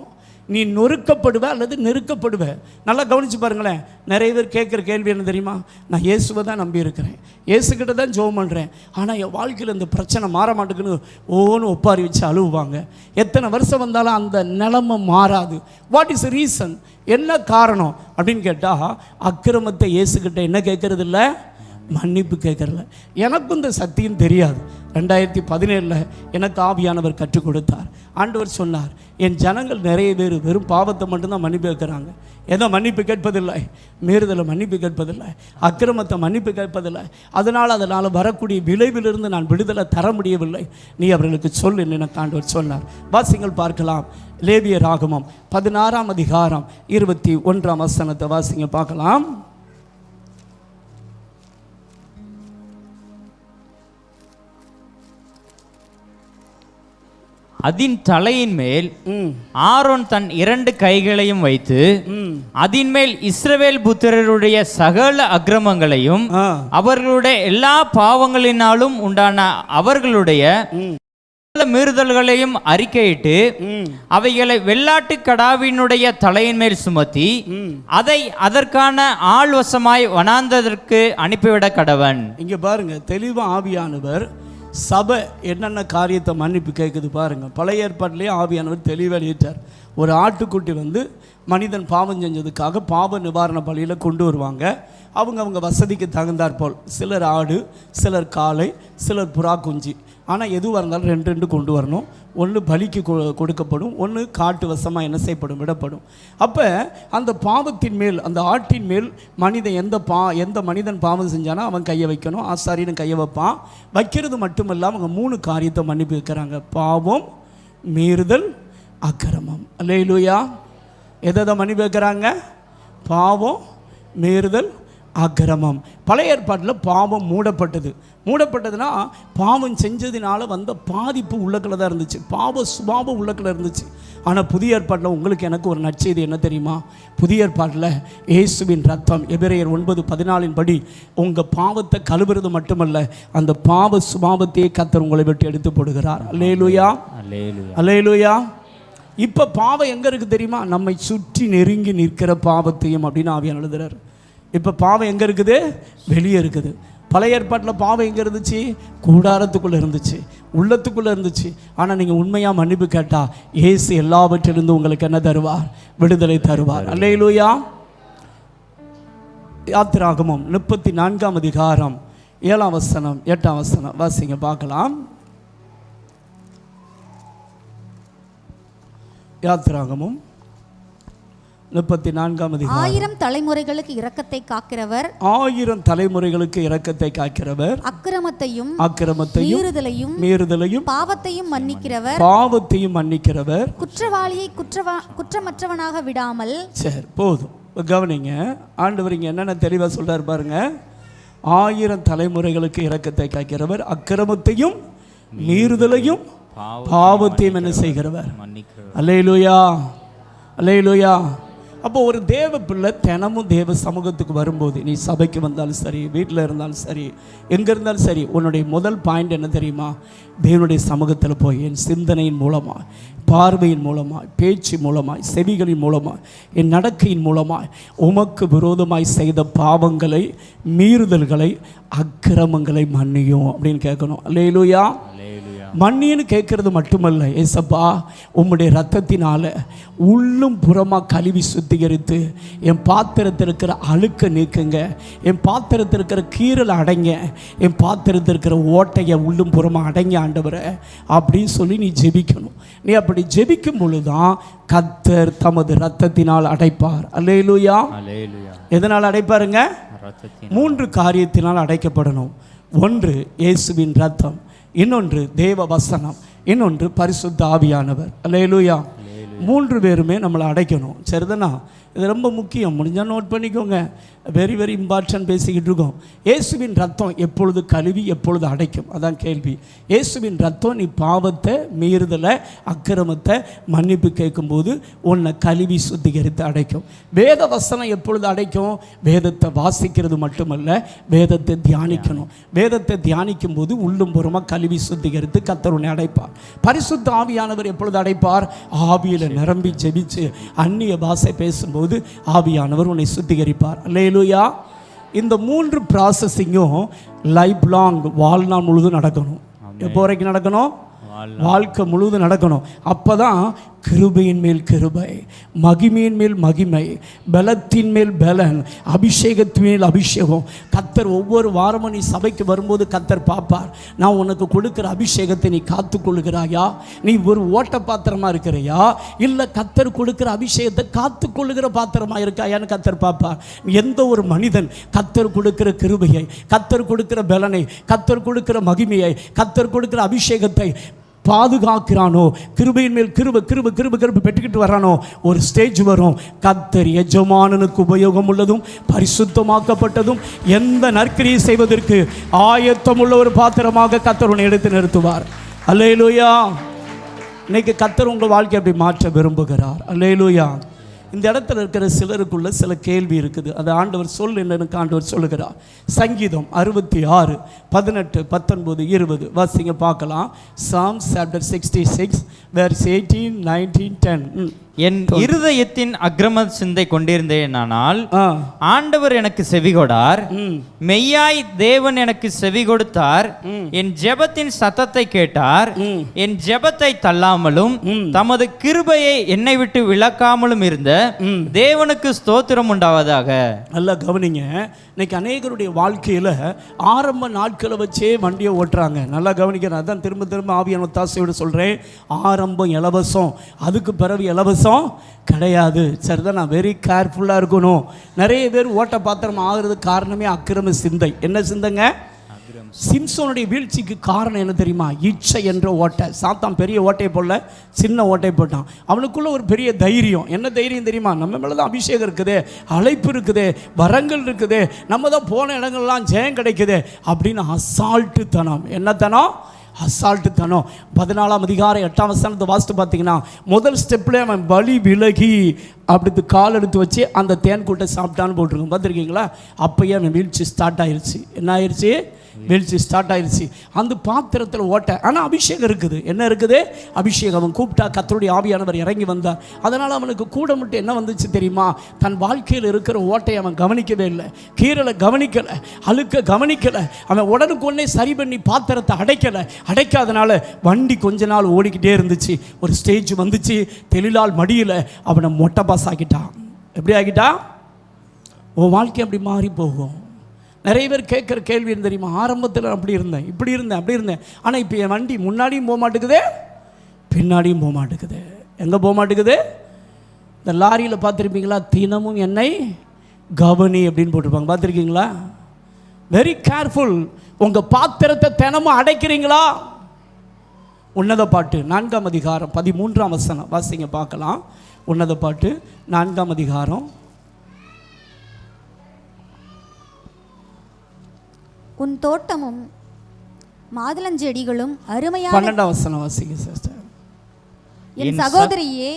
நீ நொறுக்கப்படுவ அல்லது நெருக்கப்படுவ. நல்லா கவனித்து பாருங்களேன். நிறைய பேர் கேட்குற கேள்வி என்ன தெரியுமா? நான் இயேசுவை தான் நம்பி இருக்கிறேன், இயேசுக்கிட்ட தான் ஜெபம் பண்ணுறேன், ஆனால் என் வாழ்க்கையில் இந்த பிரச்சனை மாற மாட்டேங்குன்னு ஒவ்வொன்று ஒப்பாரி வச்சு அழுவாங்க. எத்தனை வருஷம் வந்தாலும் அந்த நிலைமை மாறாது. What is reason? என்ன காரணம் அப்படின்னு கேட்டால், அக்கிரமத்தை இயேசுக்கிட்ட என்ன கேட்கறது இல்லை, மன்னிப்பு கேட்கறல. எனக்கும் இந்த சத்தியம் தெரியாது. 2017 எனக்கு ஆவியானவர் கற்றுக் கொடுத்தார். ஆண்டவர் சொன்னார், என் ஜனங்கள் நிறைய பேர் வெறும் பாவத்தை மட்டும்தான் மன்னிப்பு கேட்குறாங்க, ஏதோ மன்னிப்பு கேட்பதில்லை, மீறுதலை மன்னிப்பு கேட்பதில்லை, அக்கிரமத்தை மன்னிப்பு கேட்பதில்லை. அதனால் வரக்கூடிய விளைவிலிருந்து நான் விடுதலை தர முடியவில்லை, நீ அவர்களுக்கு சொல் என்று எனக்கு ஆண்டவர் சொன்னார். வாசிங்கள் பார்க்கலாம். லேவியராகமம் 16ஆம் அதிகாரம் 21ஆம் வசனத்தை வாசிங்க பார்க்கலாம். அதின் தலையின் மேல் ஆரோன் தன் 2 கைகளையும் வைத்து அதின் மேல் இஸ்ரவேல் புத்திரருடைய சகல அக்கிரமங்களையும் அவர்களுடைய எல்லா பாவங்களினாலும் உண்டான அவர்களுடைய மீறுதல்களையும் அறிக்கையிட்டு அவைகளை வெள்ளாட்டு கடாவினுடைய தலையின் மேல் சுமத்தி அதை அதற்கான ஆள்வசமாய் வனாந்ததற்கு அனுப்பிவிட கடவன். இங்க பாருங்க, தெளிவா ஆவியானவர் சபை என்னென்ன காரியத்தை மன்னிப்பு கேட்குது பாருங்க. பழைய ஏற்பாட்டிலேயே ஆவியானவர் தெளிவாக எழுதிட்டார். ஒரு ஆட்டுக்குட்டி வந்து மனிதன் பாவம் செஞ்சதுக்காக பாவ நிவாரண பலியில் கொண்டு வருவாங்க. அவங்க வசதிக்கு தகுந்தாற் போல், சிலர் ஆடு, சிலர் காளை, சிலர் புறா குஞ்சு. ஆனால் எதுவாக இருந்தாலும் 2 கொண்டு வரணும். ஒன்று பலிக்கு கொடுக்கப்படும், ஒன்று காட்டு வசமாக என்ன செய்யப்படும், விடப்படும். அப்போ அந்த பாவத்தின் மேல், அந்த ஆட்டின் மேல் மனிதன் எந்த மனிதன் பாவம் செஞ்சானோ அவன் கையை வைக்கணும். ஆசாரியனும் கையை வைப்பான். வைக்கிறது மட்டுமல்ல, அவங்க 3 காரியத்தை மன்னிப்பு வைக்கிறாங்க: பாவம், மீறுதல், அக்கிரமம். அல்லேலூயா. எதை மன்னிப்பு வைக்கிறாங்க? பாவம், மீறுதல், அக்கிரமம். பழைய ஏற்பாட்டில் பாவம் மூடப்பட்டதுன்னா பாவம் செஞ்சதுனால வந்த பாதிப்பு உள்ளக்கில் தான் இருந்துச்சு, பாவ சுபாவம் உள்ளக்கில் இருந்துச்சு. ஆனால் புதிய ஏற்பாட்டில் உங்களுக்கு எனக்கு ஒரு நற்செய்தி என்ன தெரியுமா? புதிய ஏற்பாட்டில் இயேசுவின் ரத்தம், எபிரேயர் 9:14 படி உங்கள் பாவத்தை கழுவுறது மட்டுமல்ல, அந்த பாவ சுபாவத்தையே கர்த்தர் உங்களை விட்டு எடுத்து போடுகிறார். அல்லேலூயா, அல்லேலூயா. இப்போ பாவம் எங்கே இருக்குது தெரியுமா? நம்மை சுற்றி நெருங்கி நிற்கிற பாவத்தையும் அப்படின்னு ஆவியானவர் எழுதுறார். இப்போ பாவம் எங்கே இருக்குது? வெளியே இருக்குது. பழைய ஏற்பாட்டில் பாவம் எங்கே இருந்துச்சு? கூடாரத்துக்குள்ளே இருந்துச்சு, உள்ளத்துக்குள்ளே இருந்துச்சு. ஆனால் நீங்கள் உண்மையாக மன்னிப்பு கேட்டால் இயேசு எல்லாவற்றிலிருந்து உங்களுக்கு என்ன தருவார்? விடுதலை தருவார். அல்லேலூயா. யாத்திராகமம் 34ஆம் அதிகாரம் 7ஆம் வசனம் 8ஆம் வசனம் வாசிங்க பார்க்கலாம். யாத்திராகமம் 34ஆம் அதிகாரம். 1000 தலைமுறைகளுக்கு இரக்கத்தை காக்கிறவர், 1000 தலைமுறைகளுக்கு இரக்கத்தை காக்கிறவர், அக்கிரமத்தையும் மீறுதலையும் பாவத்தையும் மன்னிக்கிறவர், குற்றவாளியை குற்றமற்றவனாக விடாமல். சரி, போதும், கவனிங்க. ஆண்டவர் இங்க என்னென்ன தெளிவா சொல்றாரு பாருங்க. 1000 தலைமுறைகளுக்கு இரக்கத்தை காக்கிறவர், அக்கிரமத்தையும் மீறுதலையும் பாவத்தையும் என்ன செய்கிறவர்? அல்லேலூயா, அல்லேலூயா. அப்போ ஒரு தேவ பிள்ளை தினமும் தேவ சமூகத்துக்கு வரும்போது, நீ சபைக்கு வந்தாலும் சரி, வீட்டில் இருந்தாலும் சரி, எங்கே இருந்தாலும் சரி, உன்னுடைய முதல் பாயிண்ட் என்ன தெரியுமா? தேவனுடைய சமூகத்தில் போய் என் சிந்தனையின் மூலமாக, பார்வையின் மூலமாய், பேச்சு மூலமாய், செவிகளின் மூலமாய், என் நடக்கையின் மூலமாய் உமக்கு விரோதமாய் செய்த பாவங்களை, மீறுதல்களை, அக்கிரமங்களை மன்னியும் அப்படின்னு கேட்கணும். அல்லேலூயா. மன்னின்னு கேட்கறது மட்டுமல்ல, ஏசப்பா உம்முடைய ரத்தத்தினால உள்ளும் புறமாக கழுவி சுத்திகரித்து என் பாத்திரத்தில் இருக்கிற அழுக்க நீக்குங்க, என் பாத்திரத்தில் இருக்கிற கீரல் அடைங்க, என் பாத்திரத்தில் இருக்கிற ஓட்டையை உள்ளும் புறமாக அடைங்க ஆண்டவரை அப்படின்னு சொல்லி நீ ஜெபிக்கணும். நீ அப்படி ஜெபிக்கும் பொழுதுதான் கர்த்தர் தமது ரத்தத்தினால் அடைப்பார். அல்லேலூயா. எதனால் அடைப்பாருங்க? 3 காரியத்தினால் அடைக்கப்படணும். ஒன்று இயேசுவின் ரத்தம், இன்னொன்று தேவ வசனம், இன்னொன்று பரிசுத்த ஆவியானவர். அல்லேலூயா. 3 பேருமே நம்மளை அடைக்கணும். சரிதானா? இது ரொம்ப முக்கியம். முடிஞ்சால் நோட் பண்ணிக்கோங்க. Very very important. பேசிக்கிட்டு இருக்கோம். இயேசுவின் ரத்தம் எப்பொழுது கழுவி எப்பொழுது அடைக்கும்? அதான் கேள்வி. இயேசுவின் ரத்தம் நீ பாவத்தை, மீறுதலை, அக்கிரமத்தை மன்னிப்பு கேட்கும்போது உன்னை கழுவி சுத்திகரித்து அடைக்கும். வேத வசனம் எப்பொழுது அடைக்கும்? வேதத்தை வாசிக்கிறது மட்டுமல்ல, வேதத்தை தியானிக்கணும். வேதத்தை தியானிக்கும் போது உள்ளும் புறமாக கழுவி சுத்திகரித்து கர்த்தர் உன்னை அடைப்பார். பரிசுத்த ஆவியானவர் எப்பொழுது அடைப்பார்? ஆவியில் நிரம்பி ஜெபிச்சு அந்நிய பாஷை பேசும்போது ஆவியானவர் உன்னை சுத்திகரிப்பார். அல்லேலூயா. இந்த 3 ப்ராசஸிங்கும் லைஃப் லாங், வாழ்நாள் முழுதும் நடக்கணும். எப்போ வரைக்கும் நடக்கணும்? வாழ்க்கை முழுவதும் நடக்கணும். அப்போ தான் கிருபையின் மேல் கிருபை, மகிமையின் மேல் மகிமை, பலத்தின் மேல் பலன், அபிஷேகத்தின் மேல் அபிஷேகம். கர்த்தர் ஒவ்வொரு வாரமும் நீ சபைக்கு வரும்போது கர்த்தர் பார்ப்பார். நான் உனக்கு கொடுக்குற அபிஷேகத்தை நீ காத்துக்கொள்ளுகிறாயா? நீ ஒரு ஓட்ட பாத்திரமாக இருக்கிறையா, இல்லை கர்த்தர் கொடுக்குற அபிஷேகத்தை காத்துக்கொள்ளுகிற பாத்திரமாக இருக்காயான்னு கர்த்தர் பார்ப்பார். எந்த ஒரு மனிதன் கர்த்தர் கொடுக்கிற கிருபையை, கர்த்தர் கொடுக்கிற பலனை, கர்த்தர் கொடுக்கிற மகிமையை, கர்த்தர் கொடுக்கிற அபிஷேகத்தை பாதுகாக்கிறானோ, கிருபையின் மேல் கிருபை கிருபை கிருபை கிருபை பெற்றுக்கிட்டு வரானோ, ஒரு ஸ்டேஜ் வரும் கர்த்தர் எஜமானனுக்கு உபயோகம் உள்ளதும் பரிசுத்தமாக்கப்பட்டதும் எந்த நற்கிரியை செய்வதற்கு ஆயத்தமுள்ள ஒரு பாத்திரமாக கர்த்தர் உன்னை எடுத்து நிறுத்துவார். அல்லேலூயா. இன்னைக்கு கர்த்தர் உங்கள் வாழ்க்கை அப்படி மாற்ற விரும்புகிறார். அல்லேலூயா. இந்த இடத்துல இருக்கிற சிலருக்குள்ள சில கேள்வி இருக்குது. அது ஆண்டவர் என்னன்னு ஆண்டவர் சொல்லுகிறார். சங்கீதம் 66 18 19 20 வாசிங்க பார்க்கலாம். Psalms chapter 66 verse 18 19 10. என் இருதயத்தின் அக்கிரம சிந்தை கொண்டிருந்தேனானால் ஆண்டவர் எனக்கு செவிகொடார். மெய்யாய் தேவன் எனக்கு செவி கொடுத்தார். என் ஜெபத்தின் சத்தத்தை கேட்டார். என் ஜெபத்தை தள்ளாமலும் தமது கிருபையை என்னை விட்டு விலக்காமலும் இருந்த தேவனுக்கு ஸ்தோத்திரம் உண்டாவதாக. நல்லா கவனிங்க. இன்னைக்கு அநேகருடைய வாழ்க்கையில ஆரம்ப நாட்களை வச்சே வண்டியை ஓட்டுறாங்க. நல்லா கவனிக்கிறேன். அதான் திரும்ப திரும்ப ஆவியான ஒத்தாசையோடு சொல்றேன். ஆரம்பம் இலவசம், அதுக்கு பிறகு இலவசம் கிடையாது. சரிதான், நான் வெரி கேர்ஃபுல்லாக இருக்கணும். நிறைய பேர் ஓட்ட பாத்திரம் ஆகிறதுக்கு காரணமே அக்கிரம சிந்தை. என்ன சிந்தைங்க? சிம்சோனுடைய வீழ்ச்சிக்கு காரணம் என்ன தெரியுமா? இச்சை என்ற ஓட்டை. சாத்தான் பெரிய ஓட்டையை போடல, சின்ன ஓட்டை போட்டான். அவனுக்குள்ள ஒரு பெரிய தைரியம். என்ன தைரியம் தெரியுமா? நம்ம மேலே தான் அபிஷேகம் இருக்குது, அழைப்பு இருக்குது, வரங்கள் இருக்குது, நம்ம தான் போன இடங்கள்லாம் ஜெயம் கிடைக்குது அப்படின்னு அசால்ட்டு தனம். என்ன தனம்? அசால்ட்டு தனம். 14ஆம் அதிகாரம் 8ஆம் வசனத்தை வாசித்து பார்த்தீங்கன்னா, முதல் ஸ்டெப்ல அவன் வழி விலகி அப்படி கால் எடுத்து வச்சு அந்த தேன் கூட்டை சாப்பிட்டான்னு போட்டிருக்கோம். பார்த்துருக்கீங்களா? அப்பயே அவன் வீழ்ச்சி ஸ்டார்ட் ஆயிடுச்சு. என்ன ஆயிடுச்சு? வீழ்ச்சி ஸ்டார்ட் ஆயிடுச்சு. அந்த பாத்திரத்தில் ஓட்டை, ஆனால் அபிஷேகம் இருக்குது. என்ன இருக்குது? அபிஷேகம். அவன் கூப்பிட்டா கர்த்தருடைய ஆவியானவர் இறங்கி வந்தார். அதனால் அவனுக்கு கூட மட்டும் என்ன வந்துச்சு தெரியுமா? தன் வாழ்க்கையில் இருக்கிற ஓட்டை அவன் கவனிக்கவே இல்லை, கீரலை கவனிக்கலை, அழுக்க கவனிக்கலை. அவன் உடனுக்குடனே சரி பண்ணி பாத்திரத்தை அடைக்காதனால வண்டி கொஞ்ச நாள் ஓடிக்கிட்டே இருந்துச்சு. ஒரு ஸ்டேஜ் வந்துச்சு, தெளிலால் மடியில் அவனை மொட்டை பாஸ் ஆக்கிட்டான். எப்படி ஆகிட்டா? உன் வாழ்க்கை அப்படி மாறி போகும். நிறைய பேர் கேட்குற கேள்வி என்ன தெரியுமா? ஆரம்பத்தில் அப்படி இருந்தேன், இப்படி இருந்தேன், அப்படி இருந்தேன், ஆனால் இப்போ என் வண்டி முன்னாடியும் போக மாட்டேங்குது, பின்னாடியும் போக மாட்டேங்குது. எங்கே போக மாட்டேங்குது? இந்த லாரியில் பார்த்துருப்பீங்களா? தினமும் என்னை கவனி அப்படின்னு போட்டிருப்பாங்க, பார்த்துருக்கீங்களா? Very careful. உங்கள் பாத்திரத்தை தினமும் அடைக்கிறீங்களா? உன்னத பாட்டு 4ஆம் அதிகாரம் 13ஆம் வசனம் வாசிங்க பார்க்கலாம். உன்னத பாட்டு 4ஆம் அதிகாரம். உன் தோட்டமும் மாதுளஞ்செடிகளும் அருமையான 12ஆம் வசனம் வாசிங்க சிஸ்டர். என் சகோதரியே,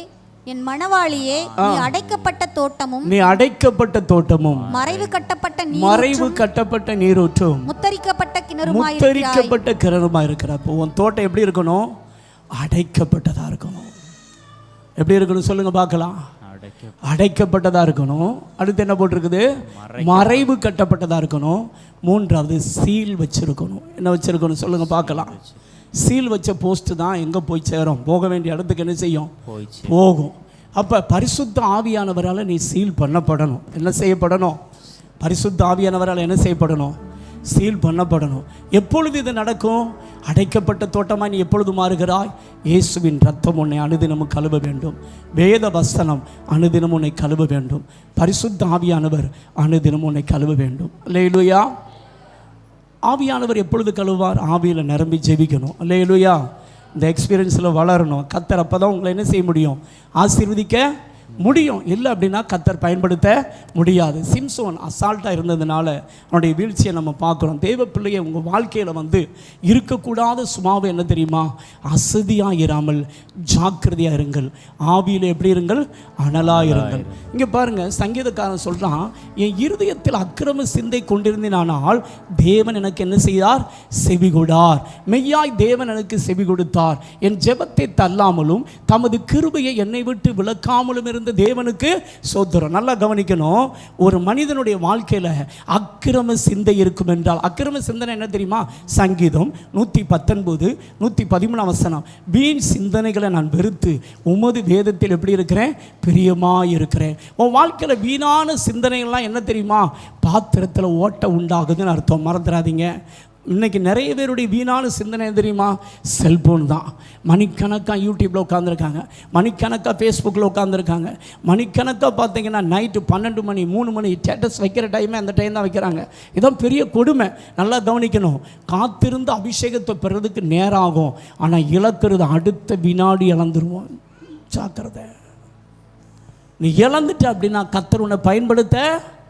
என் மணவாளியே, நீ அடைக்கப்பட்ட தோட்டமும், நீ அடைக்கப்பட்ட தோட்டமும், மறைவு கட்டப்பட்ட நீரூற்றும், முத்தரிக்கப்பட்ட கிணறுமாய் இருக்கிற. அப்போ உன் தோட்டம் எப்படி இருக்கணும்? அடைக்கப்பட்டதா இருக்கணும். எப்படி இருக்கணும் சொல்லுங்க பார்க்கலாம்? அடைக்கப்பட்டதா இருக்கணும். அடுத்து என்ன போட்டிருக்குது? மறைவு கட்டப்பட்டதா இருக்கணும். 3வது சீல் வச்சிருக்கணும். என்ன வச்சிருக்கணும் சொல்லுங்க பார்க்கலாம்? சீல் வச்ச போஸ்ட் தான் எங்கே போய் சேரும்? போக வேண்டிய இடத்துக்கு என்ன செய்யும்? போகும். அப்போ பரிசுத்த ஆவியானவரால் நீ சீல் பண்ணப்படணும். என்ன செய்யப்படணும்? பரிசுத்த ஆவியானவரால் என்ன செய்யப்படணும்? சீல் பண்ணப்படணும். எப்பொழுது இது நடக்கும்? அடைக்கப்பட்ட தோட்டமாக நீ எப்பொழுது மாறுகிறாய்? இயேசுவின் ரத்தம் உன்னை அனுதினமும் கழுவ வேண்டும். வேத வசனம் அனுதினம் உன்னை கழுவ வேண்டும். பரிசுத்த ஆவியானவர் அனுதினம் உன்னை கழுவ வேண்டும். அல்லேலூயா. ஆவியானவர் எப்பொழுது கழுவார்? ஆவியில் நிரம்பி ஜெபிக்கணும். அல்லேலூயா. இந்த எக்ஸ்பீரியன்ஸில் வளரணும். கர்த்தர் அப்போ தான் உங்களை என்ன செய்ய முடியும்? ஆசீர்வதிக்க முடியும். இல்லை அப்படின்னா கர்த்தர் பயன்படுத்த முடியாது. சிம்சோன் அசால்ட்டாக இருந்ததுனால அவனுடைய வீழ்ச்சியை நம்ம பார்க்குறோம். தேவ பிள்ளையை உங்கள் வாழ்க்கையில் இருக்கக்கூடாத சுபாவம் என்ன தெரியுமா? அசதியாக இராமல் ஜாக்கிரதையாக இருங்கள். ஆவியில் எப்படி இருங்கள்? அனலாக இருங்கள். இங்கே பாருங்கள், சங்கீதக்காரன் சொல்கிறான், என் இருதயத்தில் அக்கிரம சிந்தை கொண்டிருந்தேனானால் தேவன் எனக்கு என்ன செய்தார்? செவி கொடார். மெய்யாய் தேவன் எனக்கு செவி கொடுத்தார். என் ஜெபத்தை தள்ளாமலும் தமது கிருபையை என்னை விட்டு விலக்காமலும் இருந்த தேவனுக்கு சோத்திரம். நல்லா கவனிக்கணும். ஒரு மனிதனுடைய வாழ்க்கையில் அக்கிரம சிந்தை இருக்கும் என்றால், அக்கிரம சிந்தனை என்ன தெரியுமா? சங்கீதம் 119 113 வசனம், வீண் சிந்தனைகளை நான் வெறுத்து உமது வேதத்தில் எப்படி இருக்கிறேன்? பிரியமாக இருக்கிறேன். உன் வாழ்க்கையில் வீணான சிந்தனைகள்லாம் என்ன தெரியுமா? பாத்திரத்தில் ஓட்ட உண்டாகுதுன்னு அர்த்தம். மறந்துடாதீங்க. இன்றைக்கி நிறைய பேருடைய வீணான சிந்தனை தெரியுமா? செல்ஃபோன் தான். மணிக்கணக்காக யூடியூப்பில் உட்காந்துருக்காங்க, மணிக்கணக்காக ஃபேஸ்புக்கில் உட்காந்துருக்காங்க, மணிக்கணக்காக பார்த்தீங்கன்னா நைட்டு 12 மணி 3 மணி ஸ்டேட்டஸ் வைக்கிற டைமே அந்த டைம் தான் வைக்கிறாங்க. இதான் பெரிய கொடுமை. நல்லா கவனிக்கணும். காத்திருந்து அபிஷேகத்தை பெறதுக்கு நேரம் ஆகும், ஆனால் இழக்கிறது அடுத்த வினாடி இழந்துருவோம். ஜாக்கிரதை. நீ இழந்துட்ட அப்படின்னா கர்த்தர் உன்னை பயன்படுத்த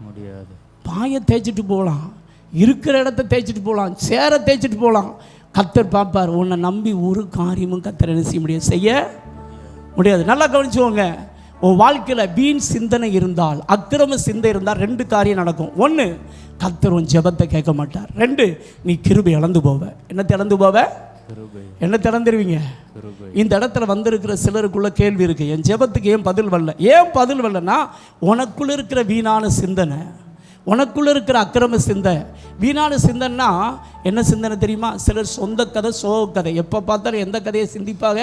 முடியாது. பாயை தேய்ச்சிட்டு போகலாம், இருக்கிற இடத்த தேய்ச்சிட்டு போகலாம், சேர தேய்ச்சிட்டு போகலாம். கர்த்தர் பார்ப்பார். உன்னை நம்பி ஒரு காரியமும் கர்த்தர் என்ன செய்ய முடியாது? செய்ய முடியாது. நல்லா கவனிச்சுவோங்க. உன் வாழ்க்கையில் வீண் சிந்தனை இருந்தால், அக்கிரம சிந்தை இருந்தால் 2 காரியம் நடக்கும். 1, கர்த்தர் உன் ஜெபத்தை கேட்க மாட்டார். 2, நீ கிருபை இழந்து போவ. என்னத்தை இழந்து போவ? என்ன திறந்துருவீங்க? இந்த இடத்துல வந்திருக்கிற சிலருக்குள்ள கேள்வி இருக்கு, என் ஜெபத்துக்கு ஏன் பதில் வரல? ஏன் பதில் வரலன்னா, உனக்குள்ள இருக்கிற வீணான சிந்தனை, உனக்குள்ள இருக்கிற அக்கிரம சிந்தை. வீணான சிந்தனைனா என்ன சிந்தனை தெரியுமா? சிலர் சொந்த கதை, சோக கதை. எப்போ பார்த்தாலும் எந்த கதையை சிந்திப்பாங்க?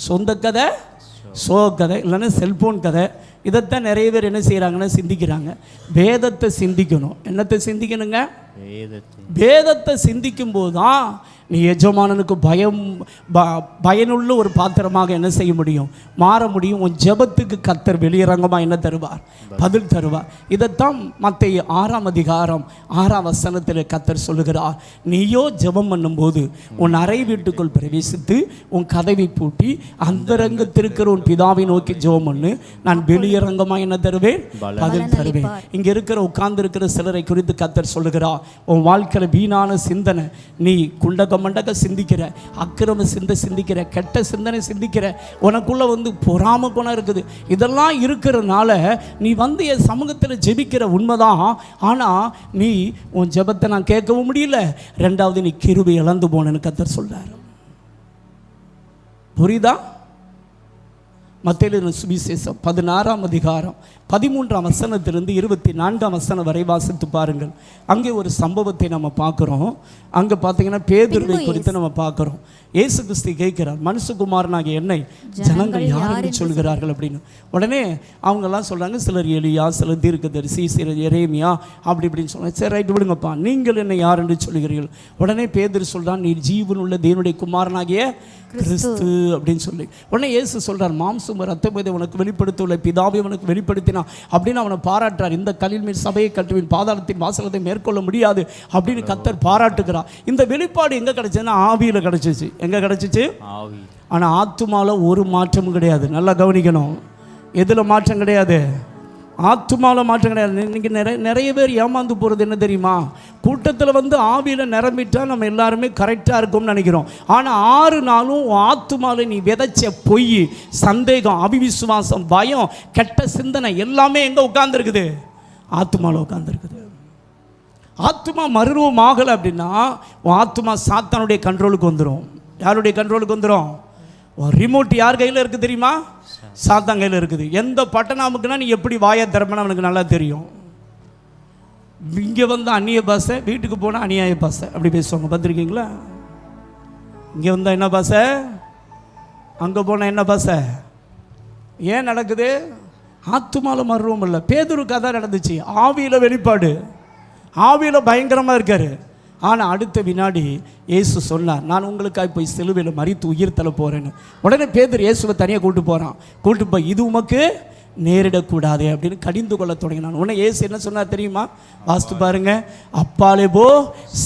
சொந்த கதை, சோக கதை, இல்லைன்னா செல்போன் கதை. இதைத்தான் நிறைய பேர் என்ன செய்கிறாங்கன்னா சிந்திக்கிறாங்க. வேதத்தை சிந்திக்கணும். என்னத்தை சிந்திக்கணுங்க? வேதத்தை சிந்திக்கும் போது தான் நீ எஜமானனுக்கு பயனுள்ள ஒரு பாத்திரமாக என்ன செய்ய முடியும்? மாற முடியும். உன் ஜெபத்துக்கு கர்த்தர் வெளியரங்கமாக என்ன தருவார்? பதில் தருவார். இதைத்தான் மத்தேயு 6ஆம் அதிகாரம் 6ஆம் வசனத்தில் கர்த்தர் சொல்லுகிறார், நீயோ ஜெபம் பண்ணும்போது உன் அறை வீட்டுக்குள் பிரவேசித்து உன் கதவை பூட்டி அந்தரங்கத்திற்கிற உன் பிதாவை நோக்கி ஜெபம் பண்ணு, நான் வெளியரங்கமாக என்ன தருவேன்? பதில் தருவேன். இங்கே உட்கார்ந்து இருக்கிற சிலரை குறித்து கர்த்தர் சொல்லுகிறார், உன் வாழ்க்கையில் வீணான சிந்தனை, நீ குண்டகம் மண்டக்க சிந்திக்கிற, அக்கிரம சிந்திக்கிற, கெட்ட சிந்தனை சிந்திக்கிற, உனக்குள்ளே வந்து பொறாம குணம் இருக்குது. இதெல்லாம் இருக்கிறதுனால நீ வந்து என் சமூகத்தில் ஜெபிக்கிற உண்மைதான். ஆனால் நீ உன் ஜெபத்தை நான் கேட்கவும் முடியல, ரெண்டாவது நீ கிருபை இழந்து போனேன்னு கர்த்தர் சொல்றாரு. புரியுதா? மத்தேயு சுவிசேஷம் 16ஆம் அதிகாரம் 13ஆம் வசனத்திலிருந்து 24ஆம் வசனம் வரை வாசித்து பாருங்கள். அங்கே ஒரு சம்பவத்தை நம்ம பார்க்குறோம். அங்கே பார்த்தீங்கன்னா பேதுருவை குறித்து நம்ம பார்க்குறோம். இயேசு கிறிஸ்து கேட்கிறார், மனுஷகுமாரனாகிய என்னை ஜனங்கள் யார் என்று சொல்கிறார்கள் அப்படின்னு. உடனே அவங்கெல்லாம் சொல்கிறாங்க, சிலர் எலியா, சிலர் தீர்க்கதரிசி, சிலர் எரேமியா, அப்படி இப்படின்னு சொல்கிறாங்க. சரி, ரைட்டு விடுங்கப்பா, நீங்கள் என்னை யார் என்று சொல்கிறீர்கள்? உடனே பேதுரு சொல்கிறான், நீ ஜீவன் உள்ள தேவனுடைய குமாரனாகிய கிறிஸ்து அப்படின்னு சொல்லி. உடனே இயேசு சொல்கிறார், மாம்சம் ரத்தத்தை உனக்கு வெளிப்படுத்தவில்லை, பிதாவை உனக்கு வெளிப்படுத்தினா அப்படின்னு அவனை பாராட்டுறார். இந்த கல்லின் மேல் சபையை கட்டுவேன், பாதாளத்தின் வாசலத்தை மேற்கொள்ள முடியாது அப்படின்னு கர்த்தர் பாராட்டுகிறார். இந்த வெளிப்பாடு எங்கே கிடைச்சதுன்னா ஆவியில் கிடைச்சிச்சு. எங்கே கிடைச்சிச்சு? ஆனால் ஆத்துமாவில் ஒரு மாற்றமும் கிடையாது. நல்லா கவனிக்கணும். எதில் மாற்றம் கிடையாது? ஆத்துமாவில் மாற்றம் கிடையாது. இன்றைக்கி நிறைய பேர் ஏமாந்து போகிறது என்ன தெரியுமா? கூட்டத்தில் வந்து ஆவியில் நிரம்பிட்டால் நம்ம எல்லாருமே கரெக்டாக இருக்கும்னு நினைக்கிறோம். ஆனால் 6 நாளும் ஆத்துமாவில் நீ விதைச்ச பொய், சந்தேகம், அவிவிசுவாசம், பயம், கெட்ட சிந்தனை எல்லாமே எங்கே உட்கார்ந்துருக்குது? ஆத்துமாவில் உட்கார்ந்துருக்குது. ஆத்துமா மறுரூபம் ஆகலை அப்படின்னா உன் ஆத்துமா சாத்தானுடைய கண்ட்ரோலுக்கு வந்துடும். யாருடைய கண்ட்ரோலுக்கு வந்துடும்? ரிமோட் யார் கையில் இருக்குது தெரியுமா? சாத்தான் கையில் இருக்குது. எந்த பட்டன் அமுக்குனா நீ எப்படி வாயை திறப்பனா அவனுக்கு நல்லா தெரியும். இங்கே வந்து அந்நிய பாஷை, வீட்டுக்கு போனால் அநியாய பாஷை அப்படி பேசுவாங்க, பார்த்துருக்கீங்களா? இங்கே வந்தால் என்ன பாஷை, அங்கே போனால் என்ன பாஷை. ஏன் நடக்குது? ஆத்துமால மறுரூபம் இல்லை. பேதுருக்கு அதான் நடந்துச்சு. ஆவியில் வெளிப்பாடு, ஆவியில் பயங்கரமாக இருக்காரு. ஆனால் அடுத்த வினாடி இயேசு சொன்னார், நான் உங்களுக்காக போய் சிலுவையில் மரித்து உயிர் தள்ள போகிறேன்னு. உடனே பேதுரு இயேசுவை தனியாக கூப்பிட்டு போகிறான். கூப்பிட்டு போய் இது உமக்கு நேரிடக்கூடாது அப்படின்னு கடிந்து கொள்ள தொடங்கினான். உடனே இயேசு என்ன சொன்னார் தெரியுமா? வாஸ்து பாருங்க, அப்பாலே போ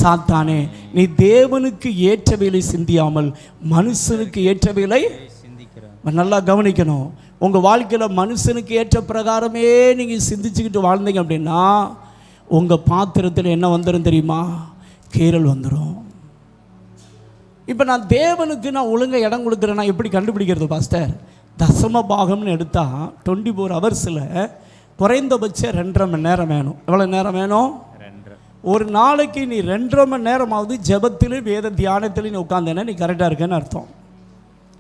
சாத்தானே, நீ தேவனுக்கு ஏற்றவைகளை சிந்தியாமல் மனுஷனுக்கு ஏற்றவைகளை சிந்திக்கிற. நல்லா கவனிக்கணும். உங்கள் வாழ்க்கையில் மனுஷனுக்கு ஏற்ற பிரகாரமே நீங்கள் சிந்திச்சுக்கிட்டு வாழ்ந்தீங்க அப்படின்னா உங்கள் பாத்திரத்தில் என்ன வந்துடும் தெரியுமா? கீறல் வந்துடும். இப்போ நான் தேவனுக்கு நான் ஒழுங்காக இடம் கொடுக்குறேன்னா எப்படி கண்டுபிடிக்கிறது பாஸ்டர்? தசம பாகம்னு எடுத்தால் 24 ஹவர்ஸில் குறைந்தபட்சம் 2.5 மணி நேரம் வேணும். எவ்வளோ நேரம் வேணும்? ஒரு நாளைக்கு நீ 2.5 மணி நேரமாவது ஜெபத்திலும் வேத தியானத்திலும் நீ உட்காந்தேன்னா நீ கரெக்டாக இருக்கேன்னு அர்த்தம்.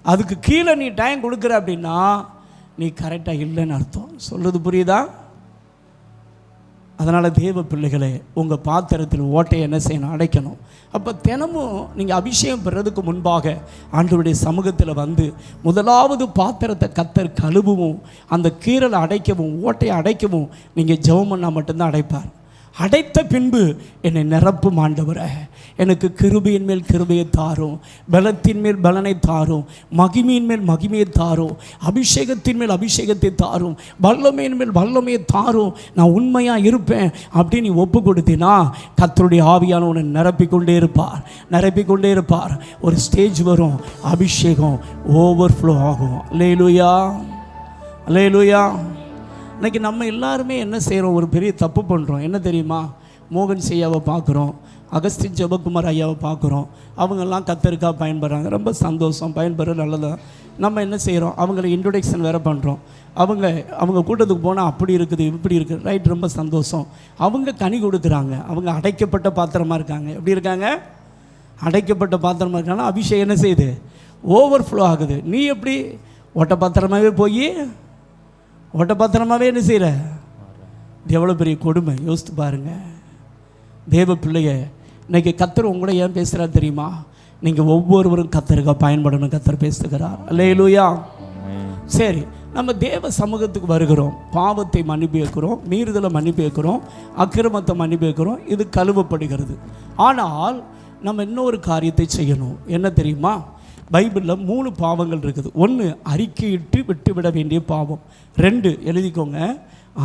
அதுக்கு கீழே நீ டைம் கொடுக்குற அப்படின்னா நீ கரெக்டாக இல்லைன்னு அர்த்தம். சொல்கிறது புரியுதா? அதனால் தேவ பிள்ளைகளே, உங்கள் பாத்திரத்தில் ஓட்டையை என்ன செய்யணும்? அடைக்கணும். அப்போ தினமும் நீங்கள் அபிஷேகம் பெறதுக்கு முன்பாக ஆண்டவருடைய சமூகத்தில் வந்து முதலாவது பாத்திரத்தை கர்த்தர் கழுவும், அந்த கீறலை அடைக்கவும், ஓட்டையை அடைக்கவும் நீங்கள் ஜெபம் பண்ணால் மட்டும்தான் அடைப்பார். அடைத்த பின்பு என்னை நிரப்பும் ஆண்டவரே, எனக்கு கிருபையின் மேல் கிருபையை தாரும், பலத்தின் மேல் பலனை தாரும், மகிமையின் மேல் மகிமையை தாரும், அபிஷேகத்தின் மேல் அபிஷேகத்தை தாரும், வல்லமையின் மேல் வல்லமையை தாரும், நான் உண்மையாக இருப்பேன் அப்படின்னு நீ ஒப்பு கொடுத்தினா கர்த்தருடைய ஆவியான உன்னை நிரப்பிக்கொண்டே இருப்பார், நிரப்பிக்கொண்டே இருப்பார். ஒரு ஸ்டேஜ் வரும், அபிஷேகம் ஓவர்ஃப்ளோ ஆகும். அல்லேலூயா, அல்லேலூயா. இன்றைக்கி நம்ம எல்லாருமே என்ன செய்கிறோம்? ஒரு பெரிய தப்பு பண்ணுறோம். என்ன தெரியுமா? மோகன் ஐயாவை பார்க்குறோம், அகஸ்டின் ஜெபக்குமார் ஐயாவை பார்க்குறோம். அவங்கெல்லாம் கர்த்தருக்காக பயன்படுறாங்க, ரொம்ப சந்தோஷம், பயன்படுறது நல்லதான். நம்ம என்ன செய்கிறோம்? அவங்கள இன்ட்ரொடக்ஷன் வேறு பண்ணுறோம். அவங்க கூட்டத்துக்கு போனால் அப்படி இருக்குது, இப்படி இருக்குது, ரைட், ரொம்ப சந்தோஷம். அவங்க கனி கொடுக்குறாங்க, அவங்க அடைக்கப்பட்ட பாத்திரமாக இருக்காங்க. எப்படி இருக்காங்க? அடைக்கப்பட்ட பாத்திரமாக இருக்காங்கன்னா அபிஷேகம் என்ன செய்யுது? ஓவர்ஃப்ளோ ஆகுது. நீ எப்படி ஓட்ட பாத்திரமாகவே போய் ஓட்ட பாத்திரமாகவே என்ன செய்கிற? இது எவ்வளோ பெரிய கொடுமை, யோசித்து பாருங்கள். தேவ பிள்ளைய, இன்றைக்கி கர்த்தர் உங்களோட ஏன் பேசுகிறார் தெரியுமா? நீங்கள் ஒவ்வொருவரும் கர்த்தருக்காக பயன்படணும், கர்த்தர் பேசுகிறார். அல்லேலூயா. சரி, நம்ம தேவ சமூகத்துக்கு வருகிறோம், பாவத்தை மன்னிப்பு வைக்கிறோம், மீறுதலை மன்னிப்பு வைக்கிறோம், அக்கிரமத்தை மன்னிப்பு வைக்கிறோம், இது கழுவப்படுகிறது. ஆனால் நம்ம இன்னொரு காரியத்தை செய்யணும். என்ன தெரியுமா? பைபிளில் 3 பாவங்கள் இருக்குது. 1 அறிக்கையிட்டு விட்டுவிட வேண்டிய பாவம். 2 எழுதிக்கோங்க,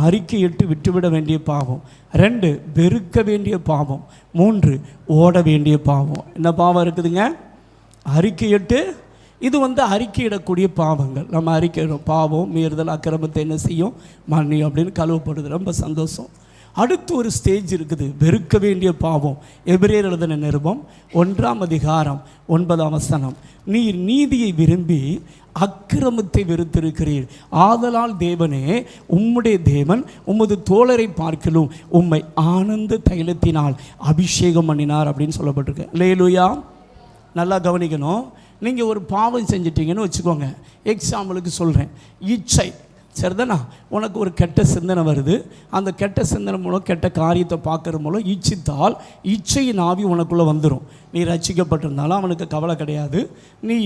அறிக்கையிட்டு விட்டுவிட வேண்டிய பாவம். 2 வெறுக்க வேண்டிய பாவம். 3 ஓட வேண்டிய பாவம். என்ன பாவம் இருக்குதுங்க? அறிக்கையிட்டு, இது வந்து அறிக்கையிடக்கூடிய பாவங்கள். நம்ம அறிக்கையிடும் பாவம், மீறுதல், அக்கிரமத்தை என்ன செய்யும்? மன்னியும் அப்படின்னு கழுவப்படுது. ரொம்ப சந்தோஷம். அடுத்து ஒரு ஸ்டேஜ் இருக்குது, வெறுக்க வேண்டிய பாவம். எபிரேயர் எழுதின நிருபம் 1:9, நீர் நீதியை விரும்பி அக்கிரமத்தை வெறுத்திருக்கிறீர், ஆதலால் தேவனே உம்முடைய தேவன் உமது தோழரை பார்க்கிலும் உம்மை ஆனந்த தைலத்தினால் அபிஷேகம் பண்ணினார் அப்படின்னு சொல்லப்பட்டிருக்கு. அல்லேலூயா. நல்லா கவனிக்கணும். நீங்கள் ஒரு பாவம் செஞ்சிட்டீங்கன்னு வச்சுக்கோங்க, எக்ஸாம்பிளுக்கு சொல்கிறேன், இச்சை, சரிதானா? உனக்கு ஒரு கெட்ட சிந்தனை வருது, அந்த கெட்ட சிந்தனை மூலம் கெட்ட காரியத்தை பார்க்குறது மூலம் இச்சித்தால் இச்சையின் ஆவி உனக்குள்ளே வந்துடும். நீ ரட்சிக்கப்பட்டிருந்தாலும் அவனுக்கு கவலை கிடையாது, நீ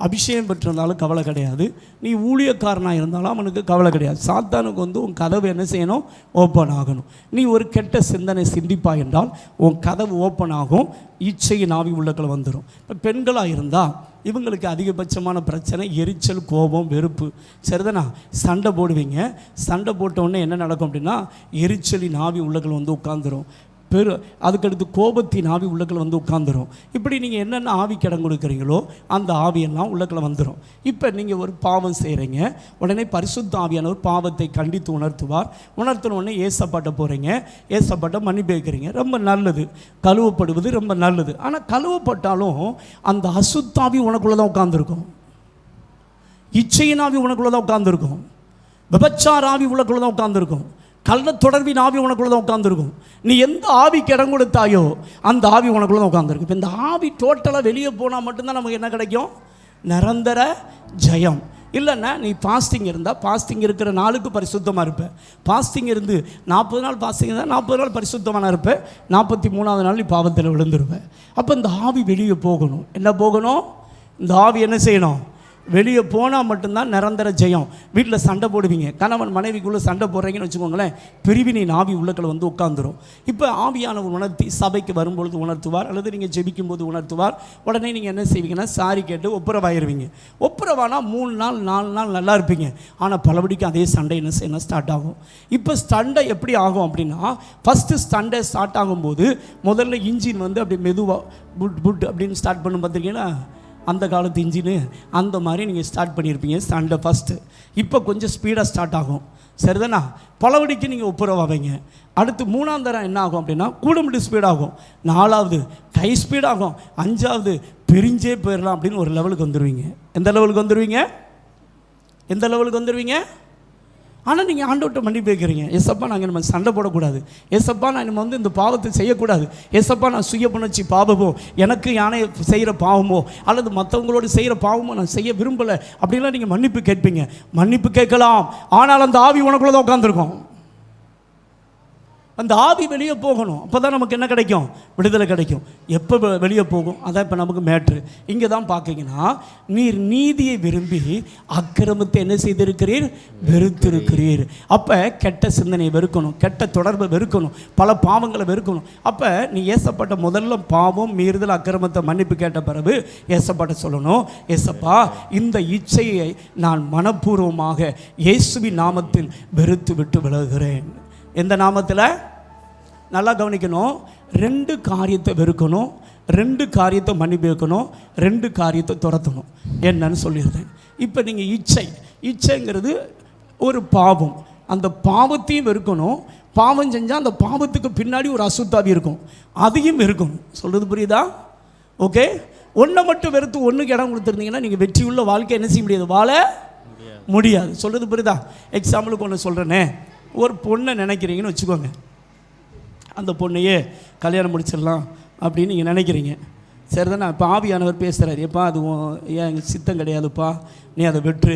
அபிஷேகம் பெற்றிருந்தாலும் கவலை கிடையாது, நீ ஊழியக்காரனாக இருந்தாலும் அவனுக்கு கவலை கிடையாது. சாத்தானுக்கு வந்து உன் கதவு என்ன செய்யணும்? ஓப்பன் ஆகணும். நீ ஒரு கெட்ட சிந்தனை சிந்திப்பாய் என்றால் உன் கதவு ஓப்பன் ஆகும், இச்சையின் ஆவி உள்ளக்களை வந்துடும். இப்போ பெண்களாக இருந்தால் இவங்களுக்கு அதிகபட்சமான பிரச்சனை எரிச்சல், கோபம், வெறுப்பு, சரிதானா? சண்டை போடுவீங்க, சண்டை போட்டவுடனே என்ன நடக்கும் அப்படின்னா எரிச்சலின் ஆவி உள்ளக்கள் வந்து உட்காந்துரும், அதுக்கடுத்து கோபத்தின் ஆவி உள்ளக்கள் வந்து உட்காந்துரும். இப்படி நீங்கள் என்னென்ன ஆவி இடம் கொடுக்குறீங்களோ அந்த ஆவியெல்லாம் உள்ளக்களை வந்துடும். இப்போ நீங்கள் ஒரு பாவம் செய்கிறீங்க, உடனே பரிசுத்த ஆவியானவர் பாவத்தை கண்டித்து உணர்த்துவார். உணர்த்தின உடனே ஏசப்பாட்ட போகிறீங்க, ஏசப்பாட்ட மன்னிப்பு கேட்குறீங்க, ரொம்ப நல்லது, கழுவப்படுவது ரொம்ப நல்லது. ஆனால் கழுவப்பட்டாலும் அந்த அசுத்தாவி உனக்குள்ளே தான் உட்காந்துருக்கும், இச்சையின் ஆவி உனக்குள்ளே தான் உட்காந்துருக்கும், விபச்சார ஆவி உள்ளக்குள்ளே தான் உட்காந்துருக்கும், கள்ள தொடர்பின் ஆவி உனக்குள்ள தான் உட்காந்துருக்கும். நீ எந்த ஆவிக்கு இடம் கொடுத்தாயோ அந்த ஆவி உனக்குள்ள தான் உட்காந்துருக்கு. இப்போ இந்த ஆவி டோட்டலாக வெளியே போனால் மட்டும்தான் நமக்கு என்ன கிடைக்கும்? நிரந்தர ஜெயம். இல்லைன்னா நீ ஃபாஸ்டிங் இருந்தால் ஃபாஸ்டிங் இருக்கிற நாளுக்கு பரிசுத்தமாக இருப்பேன். ஃபாஸ்டிங் இருந்து 40 நாள் ஃபாஸ்டிங் இருந்தால் 40 நாள் பரிசுத்தமான இருப்பேன், 43ஆவது நாள் நீ பாவத்தில் விழுந்துருவேன். அப்போ இந்த ஆவி வெளியே போகணும். என்ன போகணும்? இந்த ஆவி என்ன செய்யணும்? வெளியே போனால் மட்டும்தான் நிரந்தர ஜெயம். வீட்டில் சண்டை போடுவீங்க, கணவன் மனைவிக்குள்ளே சண்டை போடுறீங்கன்னு வச்சுக்கோங்களேன், பிரிவினை ஆவி உள்ளக்களை வந்து உட்காந்துரும். இப்போ ஆவியானவர் உணர்த்தி சபைக்கு வரும்பொழுது உணர்த்துவார், அல்லது நீங்கள் ஜெபிக்கும் போது உணர்த்துவார். உடனே நீங்கள் என்ன செய்வீங்கன்னா சாரி கேட்டு ஒப்புரவாயிருவீங்க. ஒப்புரவானா 3 நாள் 4 நாள் நல்லா இருப்பீங்க. ஆனால் பலபடிக்கு அதே சண்டை என்ன செய்யணும்? ஸ்டார்ட் ஆகும். இப்போ சண்டை எப்படி ஆகும் அப்படின்னா, ஃபஸ்ட்டு சண்டை ஸ்டார்ட் ஆகும்போது முதல்ல இன்ஜின் வந்து அப்படி மெதுவாக புட் புட் அப்படின்னு ஸ்டார்ட் பண்ணும். பார்த்துருக்கீங்கன்னா அந்த காலத்து இன்ஜினு அந்த மாதிரி நீங்கள் ஸ்டார்ட் பண்ணியிருப்பீங்க சண்டை ஃபஸ்ட்டு. இப்போ கொஞ்சம் ஸ்பீடாக ஸ்டார்ட் ஆகும், சரிதானா? பலவடிக்கு நீங்கள் ஒப்புரவாவீங்க. அடுத்து 3ஆம் தரம் என்ன ஆகும் அப்படின்னா கூட மட்டும் ஸ்பீடாகும், 4ஆவது கை ஸ்பீடாகும், 5ஆவது பிரிஞ்சே போயிடலாம் அப்படின்னு ஒரு லெவலுக்கு வந்துடுவீங்க. எந்த லெவலுக்கு வந்துடுவீங்க? எந்த லெவலுக்கு வந்துடுவீங்க? ஆனால் நீங்கள் ஆண்டவர்கிட்ட மன்னிப்பு கேட்குறீங்க, ஏசப்பா நாங்கள் நம்ம சண்டை போடக்கூடாது, ஏசப்பா நான் நம்ம வந்து இந்த பாவத்தை செய்யக்கூடாது, ஏசப்பா நான் சுய புணர்ச்சி பாவமோ, எனக்கு யானை செய்கிற பாவமோ அல்லது மற்றவங்களோடு செய்கிற பாவமோ நான் செய்ய விரும்பலை அப்படின்லாம் நீங்கள் மன்னிப்பு கேட்பீங்க. மன்னிப்பு கேட்கலாம், ஆனால் அந்த ஆவி உனக்குள்ள தான் உட்காந்துருக்கும். அந்த ஆவி வெளியே போகணும், அப்போ தான் நமக்கு என்ன கிடைக்கும்? விடுதலை கிடைக்கும். எப்போ வெளியே போகும்? அதான் இப்போ நமக்கு மேட்ரு. இங்கே தான் பார்க்கிங்கன்னா, நீர் நீதியை விரும்பி அக்கிரமத்தை என்ன செய்திருக்கிறீர்? வெறுத்திருக்கிறீர். அப்போ கெட்ட சிந்தனையை வெறுக்கணும், கெட்ட தொடர்பை வெறுக்கணும், பல பாவங்களை வெறுக்கணும். அப்போ நீ ஏசப்பட்ட முதல்ல பாவம், மீறுதல், அக்கிரமத்தை மன்னிப்பு கேட்ட பிறகு ஏசப்பட்ட சொல்லணும், ஏசப்பா இந்த இச்சையை நான் மனப்பூர்வமாக இயேசுவின் நாமத்தில் வெறுத்து விட்டு விலகுகிறேன். எந்த நாமத்தில்? நல்லா கவனிக்கணும். 2 காரியத்தை வெறுக்கணும், 2 காரியத்தை மன்னிப்பு வைக்கணும், 2 காரியத்தை துரத்தணும். என்னன்னு சொல்லிடுறேன். இப்போ நீங்கள் இச்சைங்கிறது ஒரு பாவம், அந்த பாவத்தையும் வெறுக்கணும். பாவம் செஞ்சால் அந்த பாவத்துக்கு பின்னாடி ஒரு அசுத்தாவி இருக்கும், அதையும் வெறுக்கணும். சொல்கிறது புரியுதா? ஓகே. ஒன்றை மட்டும் வெறுத்து ஒன்றுக்கு இடம் கொடுத்துருந்தீங்கன்னா நீங்கள் வெற்றியுள்ள வாழ்க்கை என்ன செய்ய முடியாது? வாழ முடியாது. சொல்கிறது புரியுதா? எக்ஸாம்பிளுக்கு ஒன்று சொல்கிறேனே, ஒரு பொண்ணை நினைக்கிறீங்கன்னு வச்சுக்கோங்க, அந்த பொண்ணையே கல்யாணம் முடிச்சிடலாம் அப்படின்னு நீங்கள் நினைக்கிறீங்க, சரிதானே? இப்போ ஆவியானவர் பேசுகிறார், எப்பா அது ஏன் எங்கள் சித்தம் கிடையாதுப்பா, நீ அதை வெற்று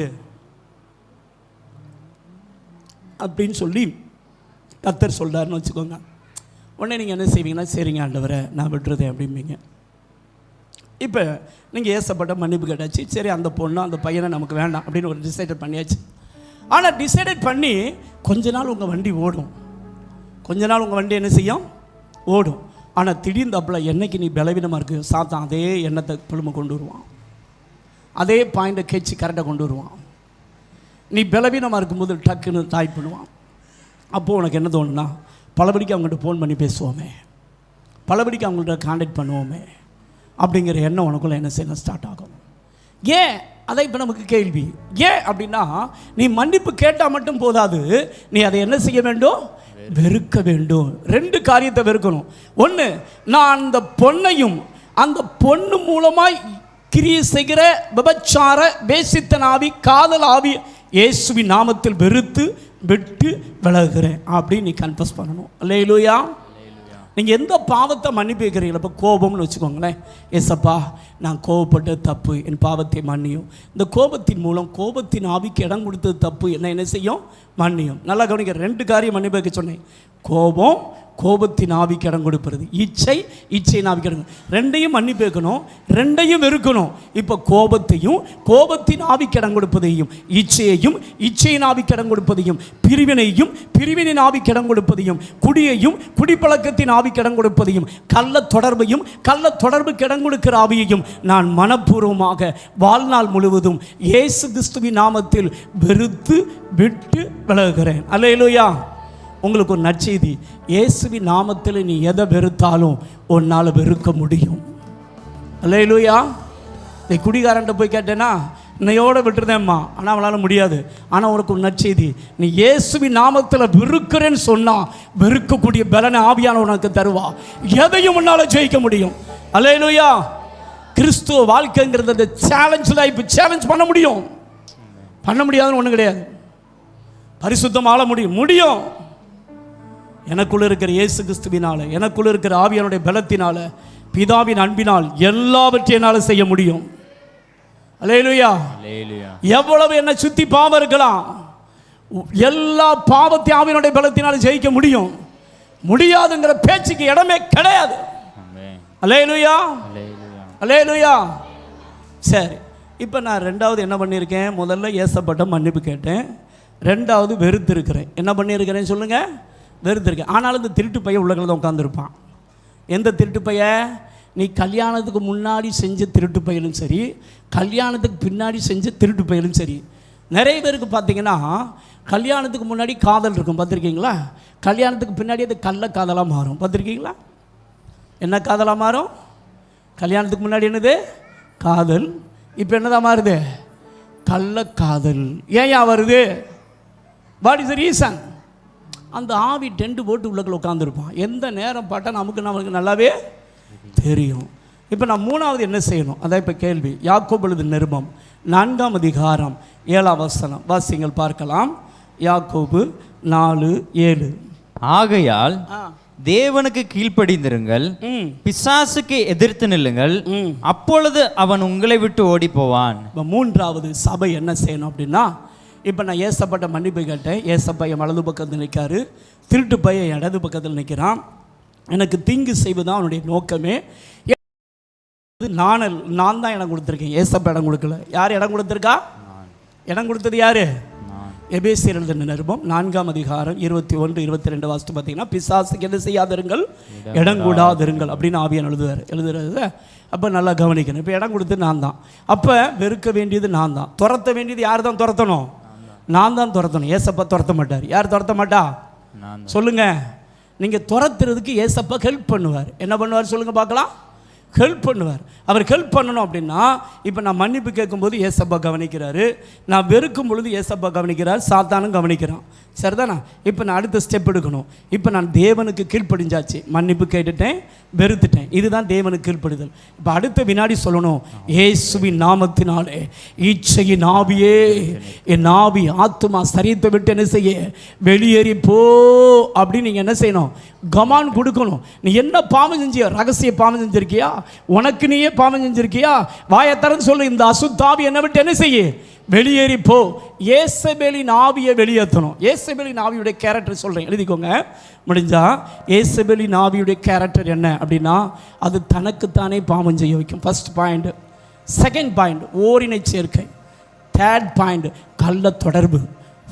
அப்படின்னு சொல்லி கர்த்தர் சொல்கிறாருன்னு வச்சுக்கோங்க. உடனே நீங்கள் என்ன செய்வீங்கன்னா, சரிங்க ஆண்டவரை நான் விட்டுறதேன் அப்படிம்பீங்க. இப்போ நீங்கள் ஏசப்பட்ட மன்னிப்பு கேட்டாச்சு, சரி அந்த பொண்ணு அந்த பையனை நமக்கு வேண்டாம் அப்படின்னு ஒரு டிசைட் பண்ணியாச்சு. ஆனால் டிசைடட் பண்ணி கொஞ்ச நாள் உங்கள் வண்டி ஓடும், கொஞ்ச நாள் உங்கள் வண்டி என்ன செய்யும்? ஓடும். ஆனால் திடீர்னு தப்பில் என்னைக்கு நீ பலவீனமாக இருக்குது, சாத்தான் அதே எண்ணத்தை புழுமை கொண்டு வருவான், அதே பாயிண்டை கேட்சி கரெக்டாக கொண்டு வருவான். நீ பலவீனமாக இருக்கும்போது டக்குன்னு தாய் பண்ணுவான். அப்போது உனக்கு என்ன தோணுன்னா, பலபடிக்கு அவங்கள்ட்ட ஃபோன் பண்ணி பேசுவோமே, பலபடிக்கு அவங்கள்ட்ட கான்டாக்ட் பண்ணுவோமே அப்படிங்கிற எண்ணம் உனக்குள்ளே என்ன செய்யணும்? ஸ்டார்ட் ஆகும். ஏன்? அதை இப்போ நமக்கு கேள்வி. ஏன் அப்படின்னா, நீ மன்னிப்பு கேட்டால் மட்டும் போதாது, நீ அதை என்ன செய்ய வேண்டும்? வெறுக்க வேண்டும். 2 காரியத்தை வெறுக்கணும். ஒன்று, நான் அந்த பொண்ணையும் அந்த பொண்ணு மூலமாய் கிரியை செய்கிற விபச்சார வேசித்தன ஆவி, காதல் ஆவி இயேசுவின் நாமத்தில் வெறுத்து விட்டு விலகுகிறேன் அப்படின்னு நீ கன்ஃபஸ் பண்ணணும். அல்லேலூயா. நீங்கள் எந்த பாவத்தை மன்னிப்பு வைக்கிறீங்களா? இப்போ கோபம்னு வச்சுக்கோங்களேன். ஏசப்பா, நான் கோபப்பட்ட தப்பு, என் பாவத்தை மன்னியும். இந்த கோபத்தின் மூலம் கோபத்தின் ஆவிக்கு இடம் கொடுத்தது தப்பு, என்ன செய்யும்? மன்னியும். நல்லா கவனிக்க, 2 காரியம் மன்னிப்பு வைக்க சொன்னேன். கோபம், கோபத்தின் ஆவிக்கு இடம் கொடுப்பது. இச்சையின் ஆவிக்கு இடம், 2ஐயும் மன்னிப்பு வைக்கணும், 2ஐயும் வெறுக்கணும். இப்போ கோபத்தையும் கோபத்தின் ஆவிக்கு இடம் கொடுப்பதையும், இச்சையின் ஆவிக்கு இடம் கொடுப்பதையும், பிரிவினையின் ஆவிக்கு இடம் கொடுப்பதையும், குடியையும் குடிப்பழக்கத்தின் ஆவிக்கு இடம் கொடுப்பதையும், கள்ள தொடர்புக்கு இடம் கொடுக்கிற ஆவியையும் நான் மனப்பூர்வமாக வாழ்நாள் முழுவதும் இயேசு கிறிஸ்துவின் நாமத்தில் வெறுத்து விட்டு விலகுகிறேன். அல்லேலூயா. உங்களுக்கு ஒரு நற்செய்தி, இயேசுவின் நாமத்தில் நீ எதை வெறுத்தாலும் உன்னால் வெறுக்க முடியும். அல்லேலூயா. நீ குடிகாரன்ட்ட போய் கேட்டேன்னா இன்னையோட விட்டுருதேம்மா, ஆனால் அவளால் முடியாது. ஆனால் உனக்கு ஒரு நற்செய்தி, நீ இயேசுவின் நாமத்தில் வெறுக்கிறேன்னு சொன்னால் வெறுக்கக்கூடிய பலனை ஆவியான உனக்கு தருவா. எதையும் உன்னால் ஜெயிக்க முடியும். அல்லேலூயா. கிறிஸ்துவ வாழ்க்கைங்கிறது சேலஞ்ச் பண்ண முடியும். பண்ண முடியாதுன்னு ஒன்றும் கிடையாது. பரிசுத்தம் ஆள முடியும். எனக்குள்ள இருக்கிற இயேசு கிறிஸ்துவினால, எனக்குள்ள இருக்கிற ஆவியானுடைய பலத்தினால, பிதாவின் அன்பினால் எல்லாவற்றையும் என்னால் செய்ய முடியும். அல்லேலூயா. எவ்வளவு என்ன சுத்தி பாவம் இருக்கலாம், எல்லா பாவத்தை ஆவியானுடைய பலத்தினால ஜெயிக்க முடியும். முடியாதுங்கிற பேச்சுக்கு இடமே கிடையாது. அல்லேலூயா. அல்லேலூயா. சரி, இப்போ நான் 2வது என்ன பண்ணியிருக்கேன்? முதல்ல ஏசப்பட்ட மன்னிப்பு கேட்டேன். 2வது வெறுத்து இருக்கிறேன். என்ன பண்ணியிருக்கிறேன்னு சொல்லுங்க? வெறுத்திருக்கேன். ஆனாலும் இந்த திருட்டு பையன் உள்ளகளில் தான் உட்காந்துருப்பான். எந்த திருட்டு பைய? நீ கல்யாணத்துக்கு முன்னாடி செஞ்ச திருட்டு பையலும் சரி, கல்யாணத்துக்கு பின்னாடி செஞ்ச திருட்டு பையலும் சரி. நிறைய பேருக்கு பார்த்தீங்கன்னா கல்யாணத்துக்கு முன்னாடி காதல் இருக்கும், பார்த்துருக்கீங்களா? கல்யாணத்துக்கு பின்னாடி அது கள்ள காதலாக மாறும், பார்த்துருக்கீங்களா? என்ன காதலாக மாறும்? கல்யாணத்துக்கு முன்னாடி என்னது? காதல். இப்போ என்னதான் மாறுது? கள்ள காதல். ஏன் வருது? What is the reason? அந்த ஆவி டென்ட் போட்டு உள்ளக்குள்ள உட்காந்துருப்பான். எந்த நேரம் பார்த்தா நமக்கு நல்லாவே தெரியும். இப்போ நான் 3வது என்ன செய்யணும்? அதான் இப்போ கேள்வி. யாக்கோபு எழுதின நிருபம் 4ஆம் அதிகாரம் 7ஆம் வசனம் வாசிங்கள் பார்க்கலாம். யாக்கோபு 4:7. ஆகையால் தேவனுக்கு கீழ்ப்படிந்திருங்கள், பிசாசுக்கு எதிர்த்து நில்லுங்கள், அப்பொழுது அவன் உங்களை விட்டு ஓடி போவான். இப்போ 3வது சபை என்ன செய்யணும் அப்படின்னா, இப்போ நான் ஏசப்பட்ட மன்னிப்பு கேட்டேன். ஏசப்பா என் வலது பக்கத்தில் நிற்காரு, திருட்டு பையன் இடது பக்கத்தில் நிற்கிறான். எனக்கு தீங்கு செய்வதுதான் அவனுடைய நோக்கமே. நான் தான் இடம் கொடுத்துருக்கேன், ஏசப்பா இடம் கொடுக்கல. யார் இடம் கொடுத்துருக்கா? இடம் கொடுத்தது யாரு? எபேசியர் எழுதின நிருபம் 4ஆம் அதிகாரம் 21, 22 வாசித்து பார்த்தீங்கன்னா, பிசாசுக்கு என்ன செய்யாதிருங்கள், இடம் கூடாதிருங்கள் அப்படின்னு ஆவியான் எழுதுறது. அப்போ நல்லா கவனிக்கணும். இப்போ இடம் கொடுத்து நான் தான். அப்போ வெறுக்க வேண்டியது நான் தான், துரத்த வேண்டியது யார் தான் துரத்தணும்? நான் தான் துரத்தணும். ஏசப்பா துரத்த மாட்டார். யார் துரத்த மாட்டா? சொல்லுங்க. நீங்கள் துரத்துறதுக்கு ஏசப்பா ஹெல்ப் பண்ணுவார். என்ன பண்ணுவார் சொல்லுங்க பார்க்கலாம்? ஹெல்ப் பண்ணுவார். அவர் ஹெல்ப் பண்ணணும் அப்படின்னா, இப்போ நான் மன்னிப்பு கேட்கும்போது ஏசப்பா கவனிக்கிறாரு, நான் வெறுக்கும் பொழுது ஏசப்பா கவனிக்கிறார், சாத்தானும் கவனிக்கிறான். சரிதானா? இப்போ நான் அடுத்த ஸ்டெப் எடுக்கணும். இப்போ நான் தேவனுக்கு கீழ்ப்படிஞ்சாச்சு, மன்னிப்பு கேட்டுட்டேன், வெறுத்துட்டேன். இதுதான் தேவனுக்கு கீழ்ப்படிதல். இப்போ அடுத்த வினாடி சொல்லணும், இயேசுவின் நாமத்தினாலே இச்சையின் ஆவியே, என் ஆவி ஆத்துமா சரீரத்தை விட்டு என்ன செய்ய, வெளியேறி போ அப்படின்னு நீங்கள் என்ன செய்யணும்? கமான் கொடுக்கணும். நீ என்ன பாவம் செஞ்சியா? ரகசிய பாவம் செஞ்சிருக்கியா? உனக்கு நீயே பாவம் செஞ்சிருக்கியா? வாயை திறந்து சொல்லு, இந்த அசுத்தாவி என்னை விட்டு என்ன செய்ய, வெளியேறி போ. ஏசபேலின் ஆவியை வெளியேற்றணும். ஏசபேலின் ஆவியுடைய கேரக்டர் சொல்கிறேன், எழுதிக்கோங்க முடிஞ்சா. ஏசபேலின் ஆவியுடைய கேரக்டர் என்ன அப்படின்னா, அது தனக்குத்தானே பாவம் செய்ய வைக்கும். First point. செகண்ட் பாயிண்ட் ஓரினை சேர்க்கை. தேர்ட் பாயிண்ட் கள்ள தொடர்பு.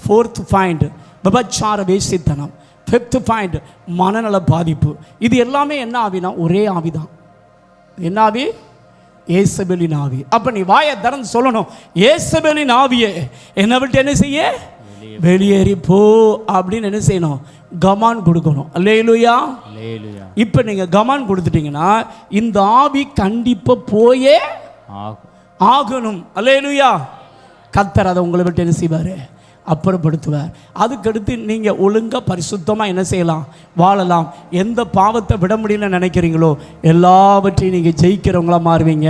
ஃபோர்த் பாயிண்ட் விபச்சார வேசித்தனம். ஃபிஃப்த் பாயிண்ட் மனநல பாதிப்பு. இது எல்லாமே என்ன ஆவினா? ஒரே ஆவிதான். என்ன ஆவி? ஏசபேலின் ஆவி. அப்ப நீ வாயை திறந்து சொல்லணும், ஏசபேலின் ஆவியே என்னை விட்டு என்ன செய்ய, வெளியேறி போ அப்படின்னு என்ன செய்யணும்? கமான் கொடுக்கணும். அல்லேலூயா. இப்ப நீங்க கமான் கொடுத்துட்டீங்கன்னா இந்த ஆவி கண்டிப்பா போயே ஆகணும். அல்லேலூயா. கர்த்தர் அதை உங்களை விட்டு என்ன செய்வாரு? அப்புறப்படுத்துவார். அதுக்கடுத்து நீங்கள் ஒழுங்காக பரிசுத்தமாக என்ன செய்யலாம், வாழலாம். எந்த பாவத்தை விட முடியலன்னு நினைக்கிறீங்களோ எல்லாவற்றையும் நீங்கள் ஜெயிக்கிறவங்களா மாறுவீங்க.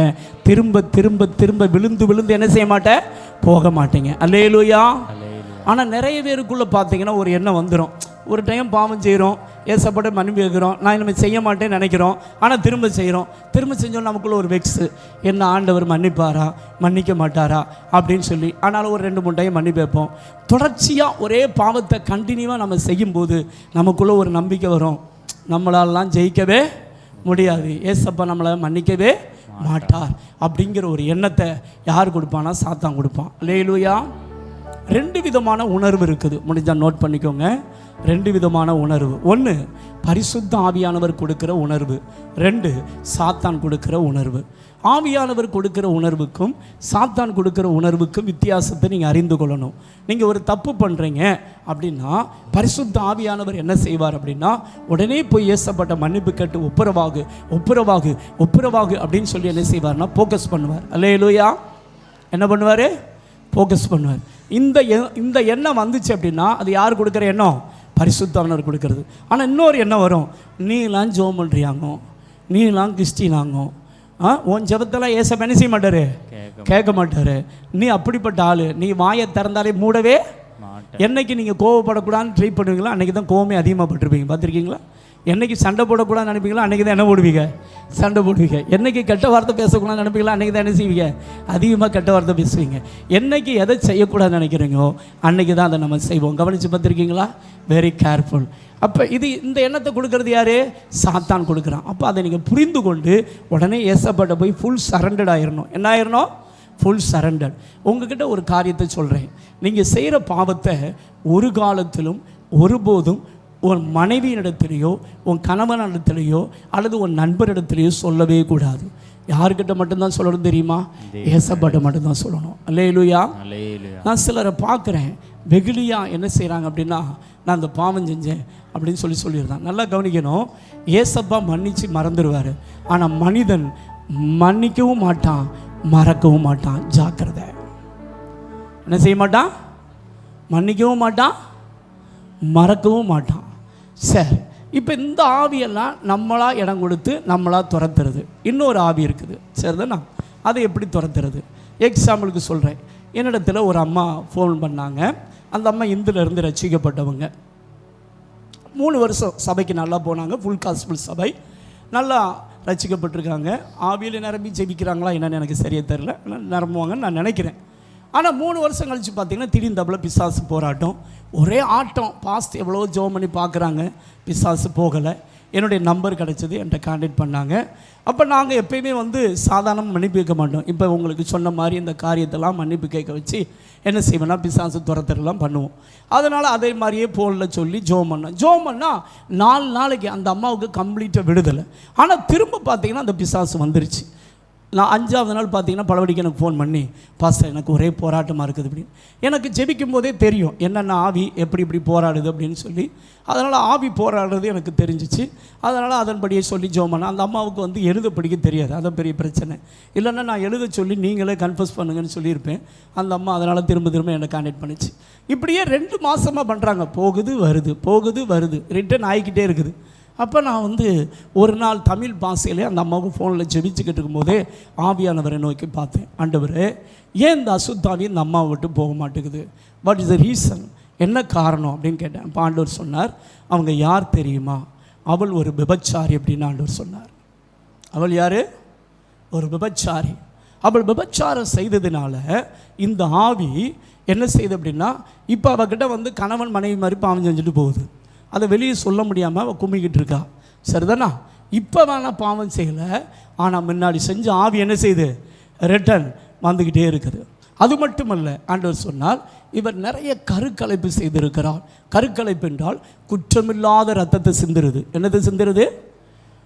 திரும்ப திரும்ப திரும்ப விழுந்து விழுந்து என்ன செய்ய மாட்டேன், போக மாட்டீங்க. அல்லேலூயா. ஆனால் நிறைய பேருக்குள்ளே பார்த்தீங்கன்னா ஒரு எண்ணம் வந்துடும். ஒரு டைம் பாவம் செய்கிறோம், ஏசப்பட்ட மன்னிப்பு கேட்குறோம், நான் இனிமேல் செய்ய மாட்டேன்னு நினைக்கிறோம். ஆனால் திரும்ப செய்கிறோம். திரும்ப செஞ்சோம் நமக்குள்ளே ஒரு வெக்ஸு, என்ன ஆண்டவர் மன்னிப்பாரா மன்னிக்க மாட்டாரா அப்படின்னு சொல்லி. ஆனாலும் ஒரு 2-3 டைம் மன்னிப்பு வைப்போம். தொடர்ச்சியாக ஒரே பாவத்தை கண்டினியூவாக நம்ம செய்யும்போது நமக்குள்ளே ஒரு நம்பிக்கை வரும், நம்மளாலலாம் ஜெயிக்கவே முடியாது, ஏசப்பா நம்மளை மன்னிக்கவே மாட்டார் அப்படிங்கிற ஒரு எண்ணத்தை யார் கொடுப்பானா, சாத்தான் கொடுப்பான். அல்லேலூயா. 2 விதமான உணர்வு இருக்குது, முடிஞ்சால் நோட் பண்ணிக்கோங்க. 2 விதமான உணர்வு. 1 பரிசுத்த ஆவியானவர் கொடுக்கிற உணர்வு, 2 சாத்தான் கொடுக்கிற உணர்வு. ஆவியானவர் கொடுக்கிற உணர்வுக்கும் சாத்தான் கொடுக்கிற உணர்வுக்கும் வித்தியாசத்தை நீங்கள் அறிந்து கொள்ளணும். நீங்கள் ஒரு தப்பு பண்ணுறீங்க அப்படின்னா பரிசுத்த ஆவியானவர் என்ன செய்வார் அப்படின்னா, உடனே போய் ஏசப்பட்ட மன்னிப்பு கேட்டு ஒப்புரவாகு ஒப்புரவாகு ஒப்புரவாகு அப்படின்னு சொல்லி என்ன செய்வார்னா ஃபோக்கஸ் பண்ணுவார். அல்லேலூயா. என்ன பண்ணுவார், ஃபோக்கஸ் பண்ணுவார். இந்த எண்ணம் வந்துச்சு அப்படின்னா அது யார் கொடுக்குற எண்ணம், பரிசுத்தாவினர் கொடுக்கறது. ஆனால் இன்னொரு எண்ணம் வரும், நீலாம் ஜோம் பண்ணுறியாங்கோ, நீலாம் கிறிஸ்டினாங்கோ, உன் ஜெபத்தெல்லாம் ஏசப்ப என்ன செய்ய மாட்டார், கேட்க மாட்டார், நீ அப்படிப்பட்ட ஆள், நீ வாயை திறந்தாலே மூடவே. என்னைக்கு நீங்கள் கோவப்படக்கூடாதுன்னு ட்ரை பண்ணுவீங்களா அன்றைக்கி தான் கோவமே அதிகமாக பட்டிருப்பீங்க. பார்த்துருக்கீங்களா? என்னைக்கு சண்டை போடக்கூடாதுன்னு நினைப்பீங்களா அன்றைக்கி தான் என்ன போடுவீங்க, சண்டை போடுவீங்க. என்னைக்கு கெட்ட வார்த்தை பேசக்கூடாதுன்னு நினைப்பீங்களா அன்றைக்கி தான் என்ன செய்வீங்க, அதிகமாக கெட்ட வார்த்தை பேசுவீங்க. என்னைக்கு எதை செய்யக்கூடாதுன்னு நினைக்கிறீங்களோ அன்றைக்கி தான் அதை நம்ம செய்வோம். கவனித்து பார்த்துருக்கீங்களா? Very careful. அப்போ இந்த எண்ணத்தை கொடுக்கறது யார், சாத்தான் கொடுக்குறான். அப்போ அதை நீங்கள் புரிந்து கொண்டு உடனே ஏசப்பட்ட போய் ஃபுல் சரண்டட் ஆயிடணும். என்ன ஆயிடணும், ஃபுல் சரண்டட். உங்ககிட்ட ஒரு காரியத்தை சொல்கிறேன், நீங்கள் செய்கிற பாவத்தை ஒரு காலத்திலும் ஒருபோதும் உன் மனைவியினிடத்திலேயோ உன் கணவனிடத்திலேயோ அல்லது உன் நண்பரிடத்திலேயோ சொல்லவே கூடாது. யார்கிட்ட மட்டும்தான் சொல்லணும் தெரியுமா, ஏசப்பட்ட மட்டும்தான் சொல்லணும். அல்லேலூயா. நான் சிலரை பார்க்குறேன், வெகுளியாக என்ன செய்கிறாங்க அப்படின்னா, நான் அந்த பாவம் செஞ்சேன் அப்படின்னு சொல்லிடுறான். நல்லா கவனிக்கணும், ஏசப்பா மன்னிச்சு மறந்துடுவார். ஆனால் மனிதன் மன்னிக்கவும் மாட்டான், மறக்கவும் மாட்டான். ஜாக்கிரதை. என்ன செய்ய மாட்டான், மன்னிக்கவும் மாட்டான், மறக்கவும் மாட்டான். சரி, இப்போ இந்த ஆவியெல்லாம் நம்மளாக இடம் கொடுத்து நம்மளாக துரத்துறது. இன்னொரு ஆவி இருக்குது, சரிதானா? அதை எப்படி துரத்துறது? எக்ஸாம்பிளுக்கு சொல்கிறேன். என்னிடத்துல ஒரு அம்மா ஃபோன் பண்ணாங்க. அந்த அம்மா இந்துலேருந்து ரட்சிக்கப்பட்டவங்க. 3 வருஷம் சபைக்கு நல்லா போனாங்க, ஃபுல் காஸ்பிள் சபை, நல்லா ரட்சிக்கப்பட்டிருக்காங்க. ஆவியில் நிரம்பி ஜெபிக்கிறாங்களா என்னன்னு எனக்கு சரியாக தெரில, நிரம்புவாங்கன்னு நான் நினைக்கிறேன். ஆனால் 3 வருஷம் கழித்து பார்த்தீங்கன்னா திடீர்னு தப்பில் பிசாசு போராட்டம், ஒரே ஆட்டம். பாஸ்ட் எவ்வளோ ஜோம் பண்ணி பார்க்குறாங்க, பிசாசு போகலை. என்னுடைய நம்பர் கிடச்சிது, என்கிட்ட கான்டாக்ட் பண்ணாங்க. அப்போ நாங்கள் எப்பயுமே சாதாரண மன்னிப்பு கேட்க மாட்டோம். இப்போ உங்களுக்கு சொன்ன மாதிரி இந்த காரியத்தெல்லாம் மன்னிப்பு கேட்க வச்சு என்ன செய்வேன்னா பிசாசு துரத்தலாம் பண்ணுவோம். அதனால் அதே மாதிரியே ஃபோனில் சொல்லி ஜோம் பண்ணால் 4 நாளைக்கு அந்த அம்மாவுக்கு கம்ப்ளீட்டாக விடுதலை. ஆனால் திரும்ப பார்த்தீங்கன்னா அந்த பிசாசு வந்துருச்சு. நான் 5ஆவது நாள் பார்த்தீங்கன்னா பலவடிக்கு எனக்கு ஃபோன் பண்ணி, பாஸ்டர் எனக்கு ஒரே போராட்டமாக இருக்குது அப்படின்னு. எனக்கு ஜெபிக்கும் போதே தெரியும் என்னென்ன ஆவி எப்படி போராடுது அப்படின்னு சொல்லி. அதனால் ஆவி போராடுறது எனக்கு தெரிஞ்சிச்சு. அதனால் அதன்படியே சொல்லி ஜோம் பண்ணேன். அந்த அம்மாவுக்கு எழுத படிக்க தெரியாது, அதான் பெரிய பிரச்சனை. இல்லைன்னா நான் எழுத சொல்லி நீங்களே கன்ஃபர்ஸ் பண்ணுங்கன்னு சொல்லியிருப்பேன். அந்த அம்மா அதனால் திரும்ப என்னை கான்டாக்ட் பண்ணிச்சு. இப்படியே 2 மாதமாக பண்ணுறாங்க. போகுது வருது ரிட்டர்ன் ஆகிக்கிட்டே இருக்குது. அப்போ நான் ஒரு நாள் தமிழ் பாஷையிலே அந்த அம்மாவுக்கு ஃபோனில் ஜெபிச்சுக்கிட்டு இருக்கும்போதே ஆவியானவரை நோக்கி பார்த்தேன். ஆண்டவரே, ஏன் இந்த அசுத்தாவி இந்த அம்மாவை விட்டு போக மாட்டேங்குது, வாட் இஸ் த ரீசன், என்ன காரணம் அப்படின்னு கேட்டேன். அப்போ ஆண்டவர் சொன்னார், அவங்க யார் தெரியுமா, அவள் ஒரு விபச்சாரி அப்படின்னு ஆண்டவர் சொன்னார். அவள் யார், ஒரு விபச்சாரி. அவள் விபச்சாரம் செய்ததுனால இந்த ஆவி என்ன செய்யுது அப்படின்னா, இப்போ அவகிட்ட கணவன் மனைவி மாதிரி பாவம் செஞ்சுட்டு போகுது. அதை வெளியே சொல்ல முடியாமல் அவள் கும்பிக்கிட்டு இருக்கா, சரிதானா? இப்போ வேணால் பாவம் செய்யலை, ஆனால் முன்னாடி செஞ்ச ஆவி என்ன செய்யுது, ரிட்டர்ன் வந்துக்கிட்டே இருக்குது. அது மட்டுமல்ல, ஆண்டவர் சொன்னால் இவர் நிறைய கருக்கலைப்பு செய்திருக்கிறார். கருக்கலைப்பு என்றால் குற்றமில்லாத ரத்தத்தை சிந்துருது. என்னது சிந்துருது?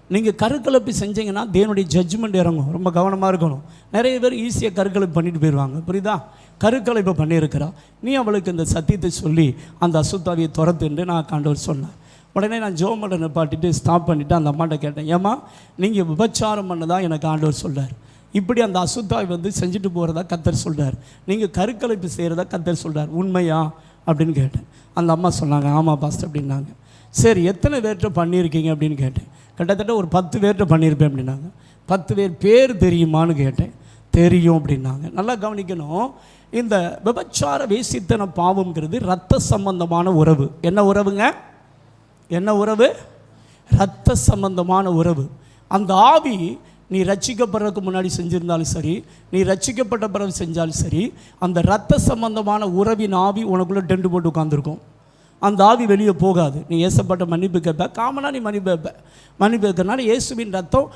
நீங்கள் கருக்கலைப்பு செஞ்சீங்கன்னா தேவனுடைய ஜட்ஜ்மெண்ட் இறங்கும், ரொம்ப கவனமாக இருக்கணும். நிறைய பேர் ஈஸியாக கருக்கலைப்பு பண்ணிட்டு போயிடுவாங்க, புரியுதா? கருக்கலைப்பு பண்ணியிருக்கிறா. நீ அவளுக்கு இந்த சத்தியத்தை சொல்லி அந்த அசுத்தாவியை துரத்துன்னு நான் ஆண்டவர் சொன்னேன். உடனே நான் ஜோமலை நிப்பாட்டிட்டு ஸ்டாப் பண்ணிவிட்டு அந்த அம்மாட்ட கேட்டேன், ஏம்மா நீங்கள் விபச்சாரம் பண்ணதான் எனக்கு ஆண்டவர் சொல்கிறார், இப்படி அந்த அசுத்தாவி செஞ்சுட்டு போகிறதா கர்த்தர் சொல்கிறார், நீங்கள் கருக்கலைப்பு செய்கிறதா கர்த்தர் சொல்கிறார், உண்மையா அப்படின்னு கேட்டேன். அந்த அம்மா சொன்னாங்க, ஆமாம் பாஸ்டர் அப்படின்னாங்க. சரி, எத்தனை பேர்கிட்ட பண்ணியிருக்கீங்க அப்படின்னு கேட்டேன். கிட்டத்தட்ட ஒரு 10 பேர்கிட்ட பண்ணியிருப்பேன் அப்படின்னாங்க. 10 பேர் பேர் தெரியுமான்னு கேட்டேன். தெரியும் அப்படின்னாங்க. நல்லா கவனிக்கணும், இந்த விபச்சார வேசித்தன பாவம்ங்கிறது இரத்த சம்பந்தமான உறவு. என்ன உறவுங்க? என்ன உறவு? இரத்த சம்பந்தமான உறவு. அந்த ஆவி நீ ரட்சிக்கப்படுறதுக்கு முன்னாடி செஞ்சிருந்தாலும் சரி, நீ ரட்சிக்கப்பட்ட பிறகு செஞ்சாலும் சரி, அந்த இரத்த சம்பந்தமான உறவின் ஆவி உனக்குள்ளே டெண்டு போட்டு உட்காந்துருக்கும். அந்த ஆவி வெளியே போகாது. நீ ஏசப்பட்ட மன்னிப்பு கேட்ப, காமனாக நீ மன்னிப்பு கேட்ப. மன்னிப்பு கேட்கறனால இயேசுவின் ரத்தம்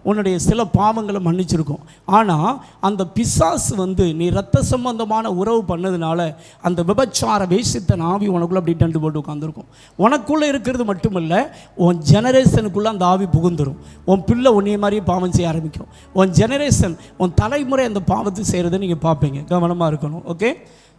உன்னுடைய சில பாவங்களை மன்னிச்சிருக்கும். ஆனால் அந்த பிசாசு நீ இரத்த சம்பந்தமான உறவு பண்ணதுனால அந்த விபச்சார வேசித்தன ஆவி உனக்குள்ளே அப்படி டண்டு போட்டு உட்காந்துருக்கும். உனக்குள்ளே இருக்கிறது மட்டுமல்ல, உன் ஜெனரேஷனுக்குள்ளே அந்த ஆவி புகுந்துடும். உன் பிள்ளை உன்னைய மாதிரியே பாவம் செய்ய ஆரம்பிக்கும். உன் ஜெனரேஷன், உன் தலைமுறை அந்த பாவத்தை செய்கிறத நீங்கள் பார்ப்பீங்க. கவனமாக இருக்கணும். ஓகே,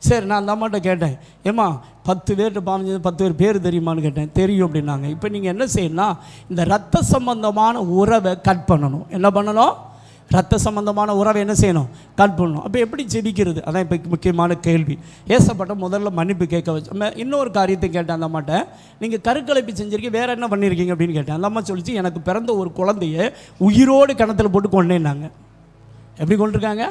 சரி. நான் அந்த அம்மாட்ட கேட்டேன், ஏம்மா 10 பேர்கிட்ட பாவம் செஞ்சு 10 பேர் பேர் தெரியுமான்னு கேட்டேன். தெரியும் அப்படின்னாங்க. இப்போ நீங்கள் என்ன செய்யணும்னா, இந்த ரத்த சம்பந்தமான உறவை கட் பண்ணணும். என்ன பண்ணணும்? ரத்த சம்பந்தமான உறவை என்ன செய்யணும்? கட் பண்ணணும். அப்போ எப்படி ஜெபிக்கிறது? அதான் இப்போ முக்கியமான கேள்வி. ஏசப்பட்ட முதல்ல மன்னிப்பு கேட்க வச்சு இன்னொரு காரியத்தை கேட்டேன் அந்த அம்மாட்ட. நீங்கள் கருக்கலைப்பு செஞ்சிருக்கீங்க, வேறு என்ன பண்ணியிருக்கீங்க அப்படின்னு கேட்டேன். அந்த அம்மா சொல்லிச்சு, எனக்கு பிறந்த ஒரு குழந்தைய உயிரோடு கிணத்துல போட்டு கொண்டேன்னாங்க. எப்படி கொண்டிருக்காங்க?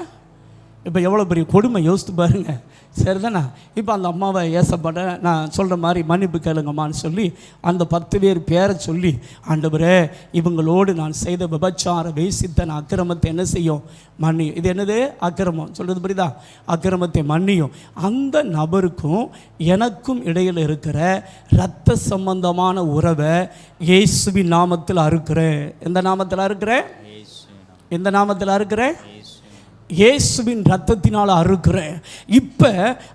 இப்போ எவ்வளோ பெரிய கொடுமை யோசித்து பாருங்க. சரிதானே? இப்போ அந்த அம்மாவை ஏசப்பட்ட நான் சொல்கிற மாதிரி மன்னிப்பு கேளுங்கம்மான்னு சொல்லி அந்த 10 பேர் பேரை சொல்லி, ஆண்டவரே இவங்களோடு நான் செய்த விபச்சார வேசித்தன அக்கிரமத்தை என்ன செய்யும்? மன்னியும். இது என்னது? அக்கிரமம். சொல்கிறது புரியுதா? அக்கிரமத்தை மன்னியும். அந்த நபருக்கும் எனக்கும் இடையில் இருக்கிற இரத்த சம்பந்தமான உறவை இயேசுவின் நாமத்தில் அறுக்கிறேன். எந்த நாமத்தில் அறுக்கிறேன்? எந்த நாமத்தில் அறுக்கிறேன்? இயேசுவின் ரத்தத்தினால் அறுக்கிறேன். இப்போ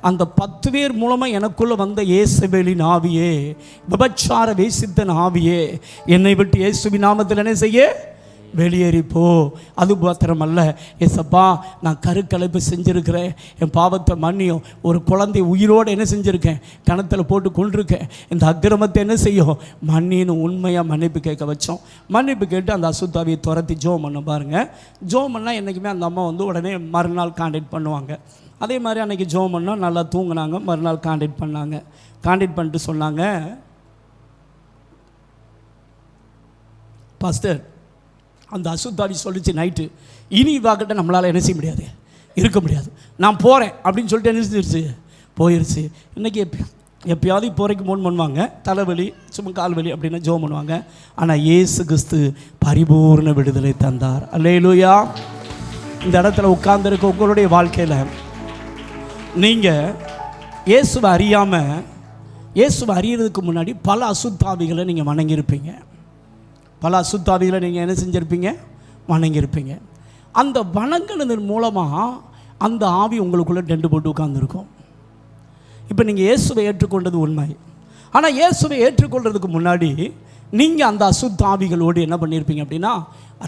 அந்த 10 பேர் மூலமாக எனக்குள்ளே வந்த இயேசுவின் ஆவியே, விபச்சார வேசித்தன ஆவியே, என்னை விட்டு இயேசுவின் நாமத்தில் என்ன செய்ய? வெளியேறிப்போ. அது மாத்திரமல்ல, ஏசப்பா நான் கருக்கலைப்பு செஞ்சுருக்கிறேன், என் பாவத்தை மன்னியும். ஒரு குழந்தை உயிரோடு என்ன செஞ்சுருக்கேன்? கிணத்துல போட்டு கொண்டிருக்கேன். இந்த அக்கிரமத்தை என்ன செய்யும்? மன்னின்னு உண்மையாக மன்னிப்பு கேட்க வச்சோம். மன்னிப்பு கேட்டு அந்த அசுத்தாவியை துரத்தி ஜோம் பண்ண பாருங்கள். ஜோம் பண்ணால் என்றைக்குமே அந்த அம்மா உடனே மறுநாள் கான்டாக்ட் பண்ணுவாங்க. அதே மாதிரி அன்றைக்கி ஜோம் பண்ணால் நல்லா தூங்கினாங்க. மறுநாள் கான்டாக்ட் பண்ணாங்க. கான்டாக்ட் பண்ணிட்டு சொன்னாங்க, பாஸ்டர் அந்த அசுத்தாவி சொல்லிச்சு நைட்டு, இனி இவாக்கிட்ட நம்மளால் என்ன செய்ய முடியாது, இருக்க முடியாது, நான் போகிறேன் அப்படின்னு சொல்லிட்டு என்ன செஞ்சிருச்சு? போயிடுச்சு. இன்றைக்கி எப்பயாவது போகிறதுக்கு ஃபோன் பண்ணுவாங்க, தலைவலி சும்மா கால்வலி அப்படின்னு ஜோம் பண்ணுவாங்க. ஆனால் இயேசு கிறிஸ்து பரிபூர்ண விடுதலை தந்தார். அல்லேலூயா. இந்த இடத்துல உட்கார்ந்துருக்க உங்களுடைய வாழ்க்கையில் நீங்கள் இயேசுவை அறியாமல், இயேசுவை அறியறதுக்கு முன்னாடி பல அசுத்தாவிகளை நீங்கள் வணங்கியிருப்பீங்க. பல அசுத்தாவிகளை நீங்கள் என்ன செஞ்சுருப்பீங்க? வணங்கியிருப்பீங்க. அந்த வணங்கினதன் மூலமாக அந்த ஆவி உங்களுக்குள்ளே டெண்டு போட்டு உட்கார்ந்துருக்கும். இப்போ நீங்கள் இயேசுவை ஏற்றுக்கொண்டது உண்மை. ஆனால் இயேசுவை ஏற்றுக்கொள்கிறதுக்கு முன்னாடி நீங்கள் அந்த அசுத்தாவிகளோடு என்ன பண்ணியிருப்பீங்க அப்படின்னா,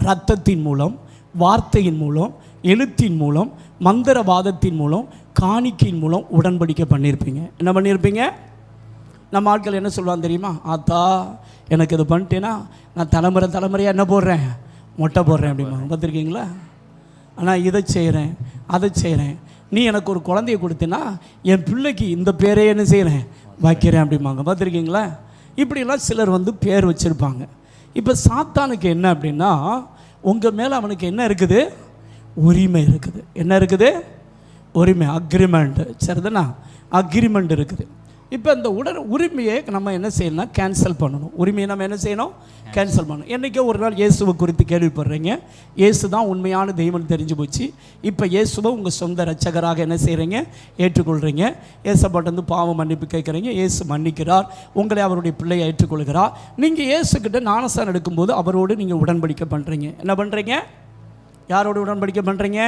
இரத்தத்தின் மூலம், வார்த்தையின் மூலம், எழுத்தின் மூலம், மந்திரவாதத்தின் மூலம், காணிக்கையின் மூலம் உடன்படிக்கை பண்ணியிருப்பீங்க. என்ன பண்ணியிருப்பீங்க? நம்ம ஆட்கள் என்ன சொல்லுவாங்க தெரியுமா? ஆத்தா எனக்கு இது பண்ணிட்டேன்னா நான் தலைமுறையாக என்ன போடுறேன்? மொட்டை போடுறேன் அப்படிம்பாங்க. பார்த்துருக்கீங்களா? ஆனால் இதை செய்கிறேன், அதை செய்கிறேன், நீ எனக்கு ஒரு குழந்தைய கொடுத்தேன்னா என் பிள்ளைக்கு இந்த பேரே என்ன செய்கிறேன்? வைக்கிறேன் அப்படிம்பாங்க. பார்த்துருக்கீங்களா? இப்படிலாம் சிலர் பேர் வச்சுருப்பாங்க. இப்போ சாத்தானுக்கு என்ன அப்படின்னா, உங்கள் மேலே அவனுக்கு என்ன இருக்குது? உரிமை இருக்குது. என்ன இருக்குது? உரிமை, அக்ரிமெண்ட். சரிதானா? அக்ரிமெண்ட் இருக்குது. இப்போ இந்த உரிமையை நம்ம என்ன செய்யணும்னா கேன்சல் பண்ணணும். உரிமையை நம்ம என்ன செய்யணும்? கேன்சல் பண்ணணும். என்றைக்கோ ஒரு நாள் இயேசுவை குறித்து கேள்விப்படுறீங்க. இயேசு தான் உண்மையான தெய்வம் தெரிஞ்சு போச்சு. இப்போ இயேசுவை உங்கள் சொந்த ரட்சகராக என்ன செய்கிறீங்க? ஏற்றுக்கொள்கிறீங்க. இயேசுப்பட்டு பாவம் மன்னிப்பு கேட்குறீங்க. இயேசு மன்னிக்கிறார், உங்களை அவருடைய பிள்ளையை ஏற்றுக்கொள்கிறார். நீங்கள் இயேசுக்கிட்ட ஞானஸ்நானம் எடுக்கும்போது அவரோடு நீங்கள் உடன்படிக்கை பண்ணுறீங்க. என்ன பண்ணுறீங்க? யாரோடு உடன்படிக்கை பண்ணுறீங்க?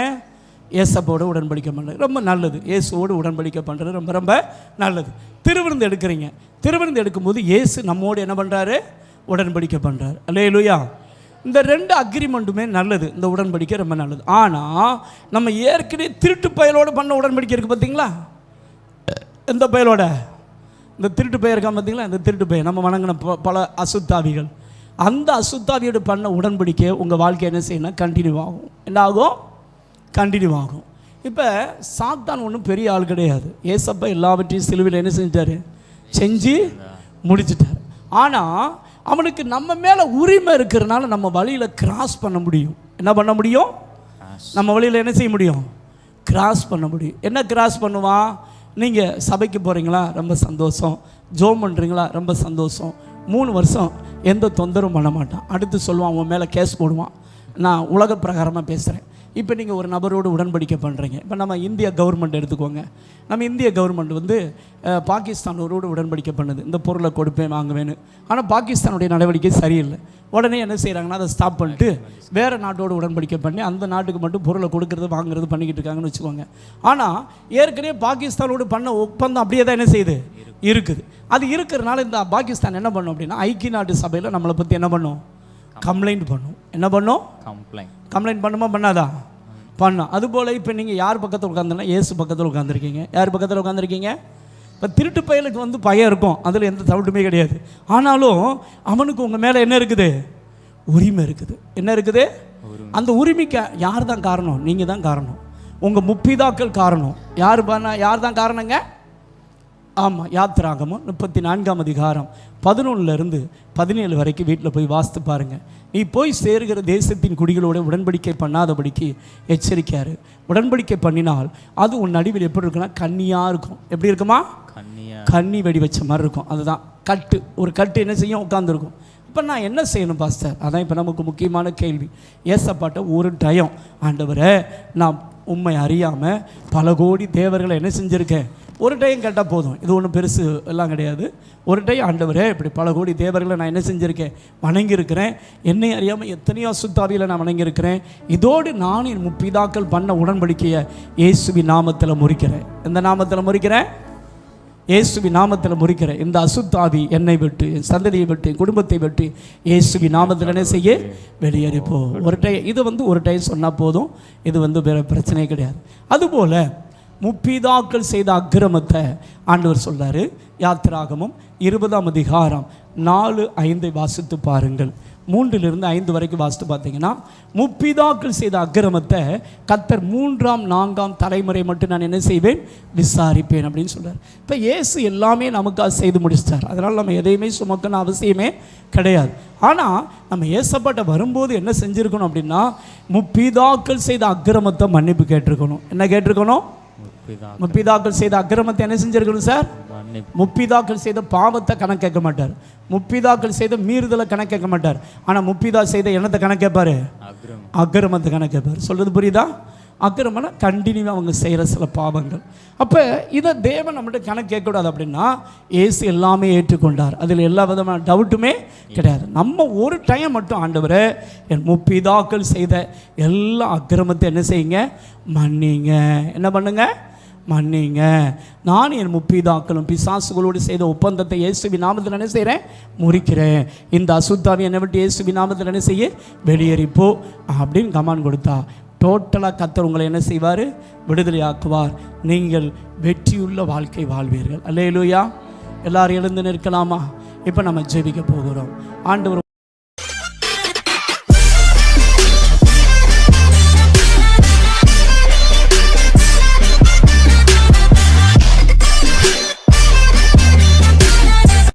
ஏசப்போடு உடன்படிக்கை பண்ணுறது ரொம்ப நல்லது. இயேசுவோடு உடன்படிக்கை பண்ணுறது ரொம்ப ரொம்ப நல்லது. திருவிருந்து எடுக்கிறீங்க. திருவிருந்து எடுக்கும்போது இயேசு நம்மோடு என்ன பண்ணுறாரு? உடன்படிக்கை பண்ணுறாரு. அல்லேலூயா. இந்த 2 அக்ரிமெண்ட்டுமே நல்லது. இந்த உடன்படிக்கை ரொம்ப நல்லது. ஆனால் நம்ம ஏற்கனவே திருட்டு பயலோடு பண்ண உடன்படிக்கை இருக்குது பார்த்தீங்களா? எந்த பயலோட? இந்த திருட்டு பையன் இருக்கான் பார்த்தீங்களா? இந்த திருட்டு பையன் நம்ம வணங்கின பல அசுத்தாவிகள். அந்த அசுத்தாவியோடு பண்ண உடன்படிக்கை உங்கள் வாழ்க்கை என்ன செய்யணும்? கண்டினியூ ஆகும். என்ன ஆகும்? கண்டினியூ ஆகும். இப்போ சாத்தான் ஒன்றும் பெரிய ஆள் கிடையாது. ஏசப்பா எல்லாவற்றையும் சிலுவையில் என்ன செஞ்சிட்டாரு? செஞ்சு முடிச்சிட்டார். ஆனால் அவனுக்கு நம்ம மேலே உரிமை இருக்கிறனால நம்ம வழியில் கிராஸ் பண்ண முடியும். என்ன பண்ண முடியும்? நம்ம வழியில் என்ன செய்ய முடியும்? கிராஸ் பண்ண முடியும். என்ன கிராஸ் பண்ணுவான்? நீங்கள் சபைக்கு போகிறீங்களா? ரொம்ப சந்தோஷம். ஜோம் பண்ணுறீங்களா? ரொம்ப சந்தோஷம். 3 வருஷம் எந்த தொந்தரவும் பண்ண மாட்டான். அடுத்து சொல்லுவான், அவன் மேலே கேஸ் போடுவான். நான் உலக பிரகாரமாக பேசுகிறேன். இப்போ நீங்கள் ஒரு நபரோடு உடன்படிக்கை பண்ணுறீங்க. இப்போ நம்ம இந்திய கவர்மெண்ட் எடுத்துக்கோங்க. நம்ம இந்திய கவர்மெண்ட் வந்து பாகிஸ்தானோடு உடன்படிக்கை பண்ணுது, இந்த பொருளை கொடுப்பேன் வாங்குவேன்னு. ஆனால் பாகிஸ்தானுடைய நடவடிக்கை சரியில்லை. உடனே என்ன செய்கிறாங்கன்னா அதை ஸ்டாப் பண்ணிட்டு வேறு நாட்டோடு உடன்படிக்கை பண்ணி அந்த நாட்டுக்கு மட்டும் பொருளை கொடுக்கறது வாங்குறது பண்ணிக்கிட்டு இருக்காங்கன்னு வச்சுக்கோங்க. ஆனால் ஏற்கனவே பாகிஸ்தானோடு பண்ண ஒப்பந்தம் அப்படியே தான் என்ன செய்யுது இருக்குது. அது இருக்கிறனால இந்த பாகிஸ்தான் என்ன பண்ணும் அப்படின்னா, ஐக்கிய நாட்டு சபையில் நம்மளை பற்றி என்ன பண்ணும்? கம்ப்ளைண்ட் பண்ணும். என்ன பண்ணும்? கம்ப்ளைண்ட் பண்ணுமா? பண்ணாதா? பண்ணோம். அதுபோல் இப்போ நீங்கள் யார் பக்கத்தில் உட்காந்துன்னா, இயேசு பக்கத்தில் உட்காந்துருக்கீங்க. யார் பக்கத்தில் உட்காந்துருக்கீங்க? இப்போ திருட்டு பயலுக்கு வந்து பயம் இருக்கும், அதில் எந்த தவிட்டுமே கிடையாது. ஆனாலும் அவனுக்கு உங்கள் மேலே என்ன இருக்குது? உரிமை இருக்குது. என்ன இருக்குது? அந்த உரிமைக்கு யார் தான் காரணம்? நீங்கள் தான் காரணம். உங்கள் முப்பிதாக்கள் காரணம். யார் தான் காரணங்க? ஆமாம். யாத்திராகமம் 34ஆம் அதிகாரம் 11 to 17 வரைக்கும் வீட்டில் போய் வாசித்து பாருங்கள். நீ போய் சேருகிற தேசத்தின் குடிகளோட உடன்படிக்கை பண்ணாதபடிக்கு எச்சரிக்கையாரு. உடன்படிக்கை பண்ணினால் அது உன் நடுவில் எப்படி இருக்குன்னா கண்ணியாக இருக்கும். எப்படி இருக்குமா? கண்ணி வெடி வச்ச மாதிரி இருக்கும். அதுதான் கட்டு. ஒரு கட்டு என்ன செய்யும்? உட்காந்துருக்கும். இப்போ நான் என்ன செய்யணும் பாஸ்டர்? அதான் இப்போ நமக்கு முக்கியமான கேள்வி. ஏசப்பாட்ட ஒரு டயம், ஆண்டவரே நான் உண்மை அறியாமல் பல கோடி தேவர்களை என்ன செஞ்சுருக்கேன். ஒரு டைம் கேட்டால் போதும். இது ஒன்றும் பெருசு எல்லாம் கிடையாது. ஒரு டைம், ஆண்டவரே இப்படி பல கோடி தேவர்களை நான் என்ன செஞ்சுருக்கேன், வணங்கியிருக்கிறேன். என்னை அறியாமல் எத்தனையோ அசுத்தாவியில் நான் வணங்கியிருக்கிறேன். இதோடு நான் என் முப்பிதாக்கள் பண்ண உடன்படிக்கையை இயேசுவின் நாமத்தில் முறிக்கிறேன். எந்த நாமத்தில் முறிக்கிறேன்? இயேசுவின் நாமத்தில் முறிக்கிறேன். இந்த அசுத்தாவி என்னை விட்டு, என் சந்ததியை விட்டு, என் குடும்பத்தை விட்டு இயேசுவின் நாமத்தில் என்ன செய்ய? வெளியேறிப்போ. ஒரு டைம் இது வந்து ஒரு டைம் சொன்னால் போதும். இது வந்து வேறு பிரச்சனையே கிடையாது. அதுபோல் முப்பிதாக்கள் செய்த அக்கிரமத்தை ஆண்டவர் சொல்றாரு. யாத்திராகமம் 20ஆம் அதிகாரம் 4-5 வாசித்து பாருங்கள். 3-5 வரைக்கும் வாசித்து பார்த்தீங்கன்னா, முப்பிதாக்கள் செய்த அக்கிரமத்தை கர்த்தர் 3ஆம் 4ஆம் தலைமுறை மட்டும் நான் என்ன செய்வேன்? விசாரிப்பேன் அப்படின்னு சொல்றார். இப்போ இயேசு எல்லாமே நமக்காக செய்து முடிச்சிட்டார். அதனால் நம்ம எதையுமே சுமக்கணும் அவசியமே கிடையாது. ஆனால் நம்ம ஏசப்பாட்ட வரும்போது என்ன செஞ்சுருக்கணும் அப்படின்னா, முப்பிதாக்கள் செய்த அக்கிரமத்தை மன்னிப்பு கேட்டிருக்கணும். என்ன கேட்டிருக்கணும்? முப்பிதாக்கள் செய்த அக்கிரமத்தை என்ன செஞ்சிருக்கணும் சார்? முப்பிதாக்கள் செய்த பாவத்தை கணக்கு கேட்க மாட்டார். முப்பிதாக்கள் செய்த மீறுதலை கணக்கு கேட்க மாட்டார். ஆனால் முப்பிதா செய்த என்னத்தை கணக்கு கேட்பாரு? அக்கிரமத்தை கணக்கு கேட்பார். சொல்றது புரியுதா? அக்கிரமம்னா கண்டினியூவாக அவங்க செய்கிற சில பாவங்கள். அப்போ இதை தேவன் நம்மகிட்ட கணக்கு கேட்கக்கூடாது. அப்படின்னா இயேசு எல்லாமே ஏற்றுக்கொண்டார். அதில் எல்லா விதமான டவுட்டுமே கிடையாது. நம்ம ஒரு டைம் மட்டும், ஆண்டவரே என் முப்பிதாக்கள் செய்த எல்லா அக்கிரமத்தை என்ன செய்யுங்க? மன்னிங்க. என்ன பண்ணுங்க? மன்னிங்க. நான் என் முப்பிதாக்களும் பிசாசுகளோடு செய்த ஒப்பந்தத்தை இயேசுவின் நாமத்தில் என்ன செய்கிறேன்? முறிக்கிறேன். இந்த அசுத்தாவி என்னை விட்டு இயேசுவின் நாமத்தில் என்ன செய்ய? வெளியேறிப்போ அப்படின்னு கமான் கொடுத்தா டோட்டலாக கர்த்தர் உங்களை என்ன செய்வார்? விடுதலையாக்குவார். நீங்கள் வெற்றியுள்ள வாழ்க்கை வாழ்வீர்கள். அல்லேலூயா. எல்லாரும் எழுந்து நிற்கலாமா? இப்போ நம்ம ஜெபிக்க போகிறோம். ஆண்டவர்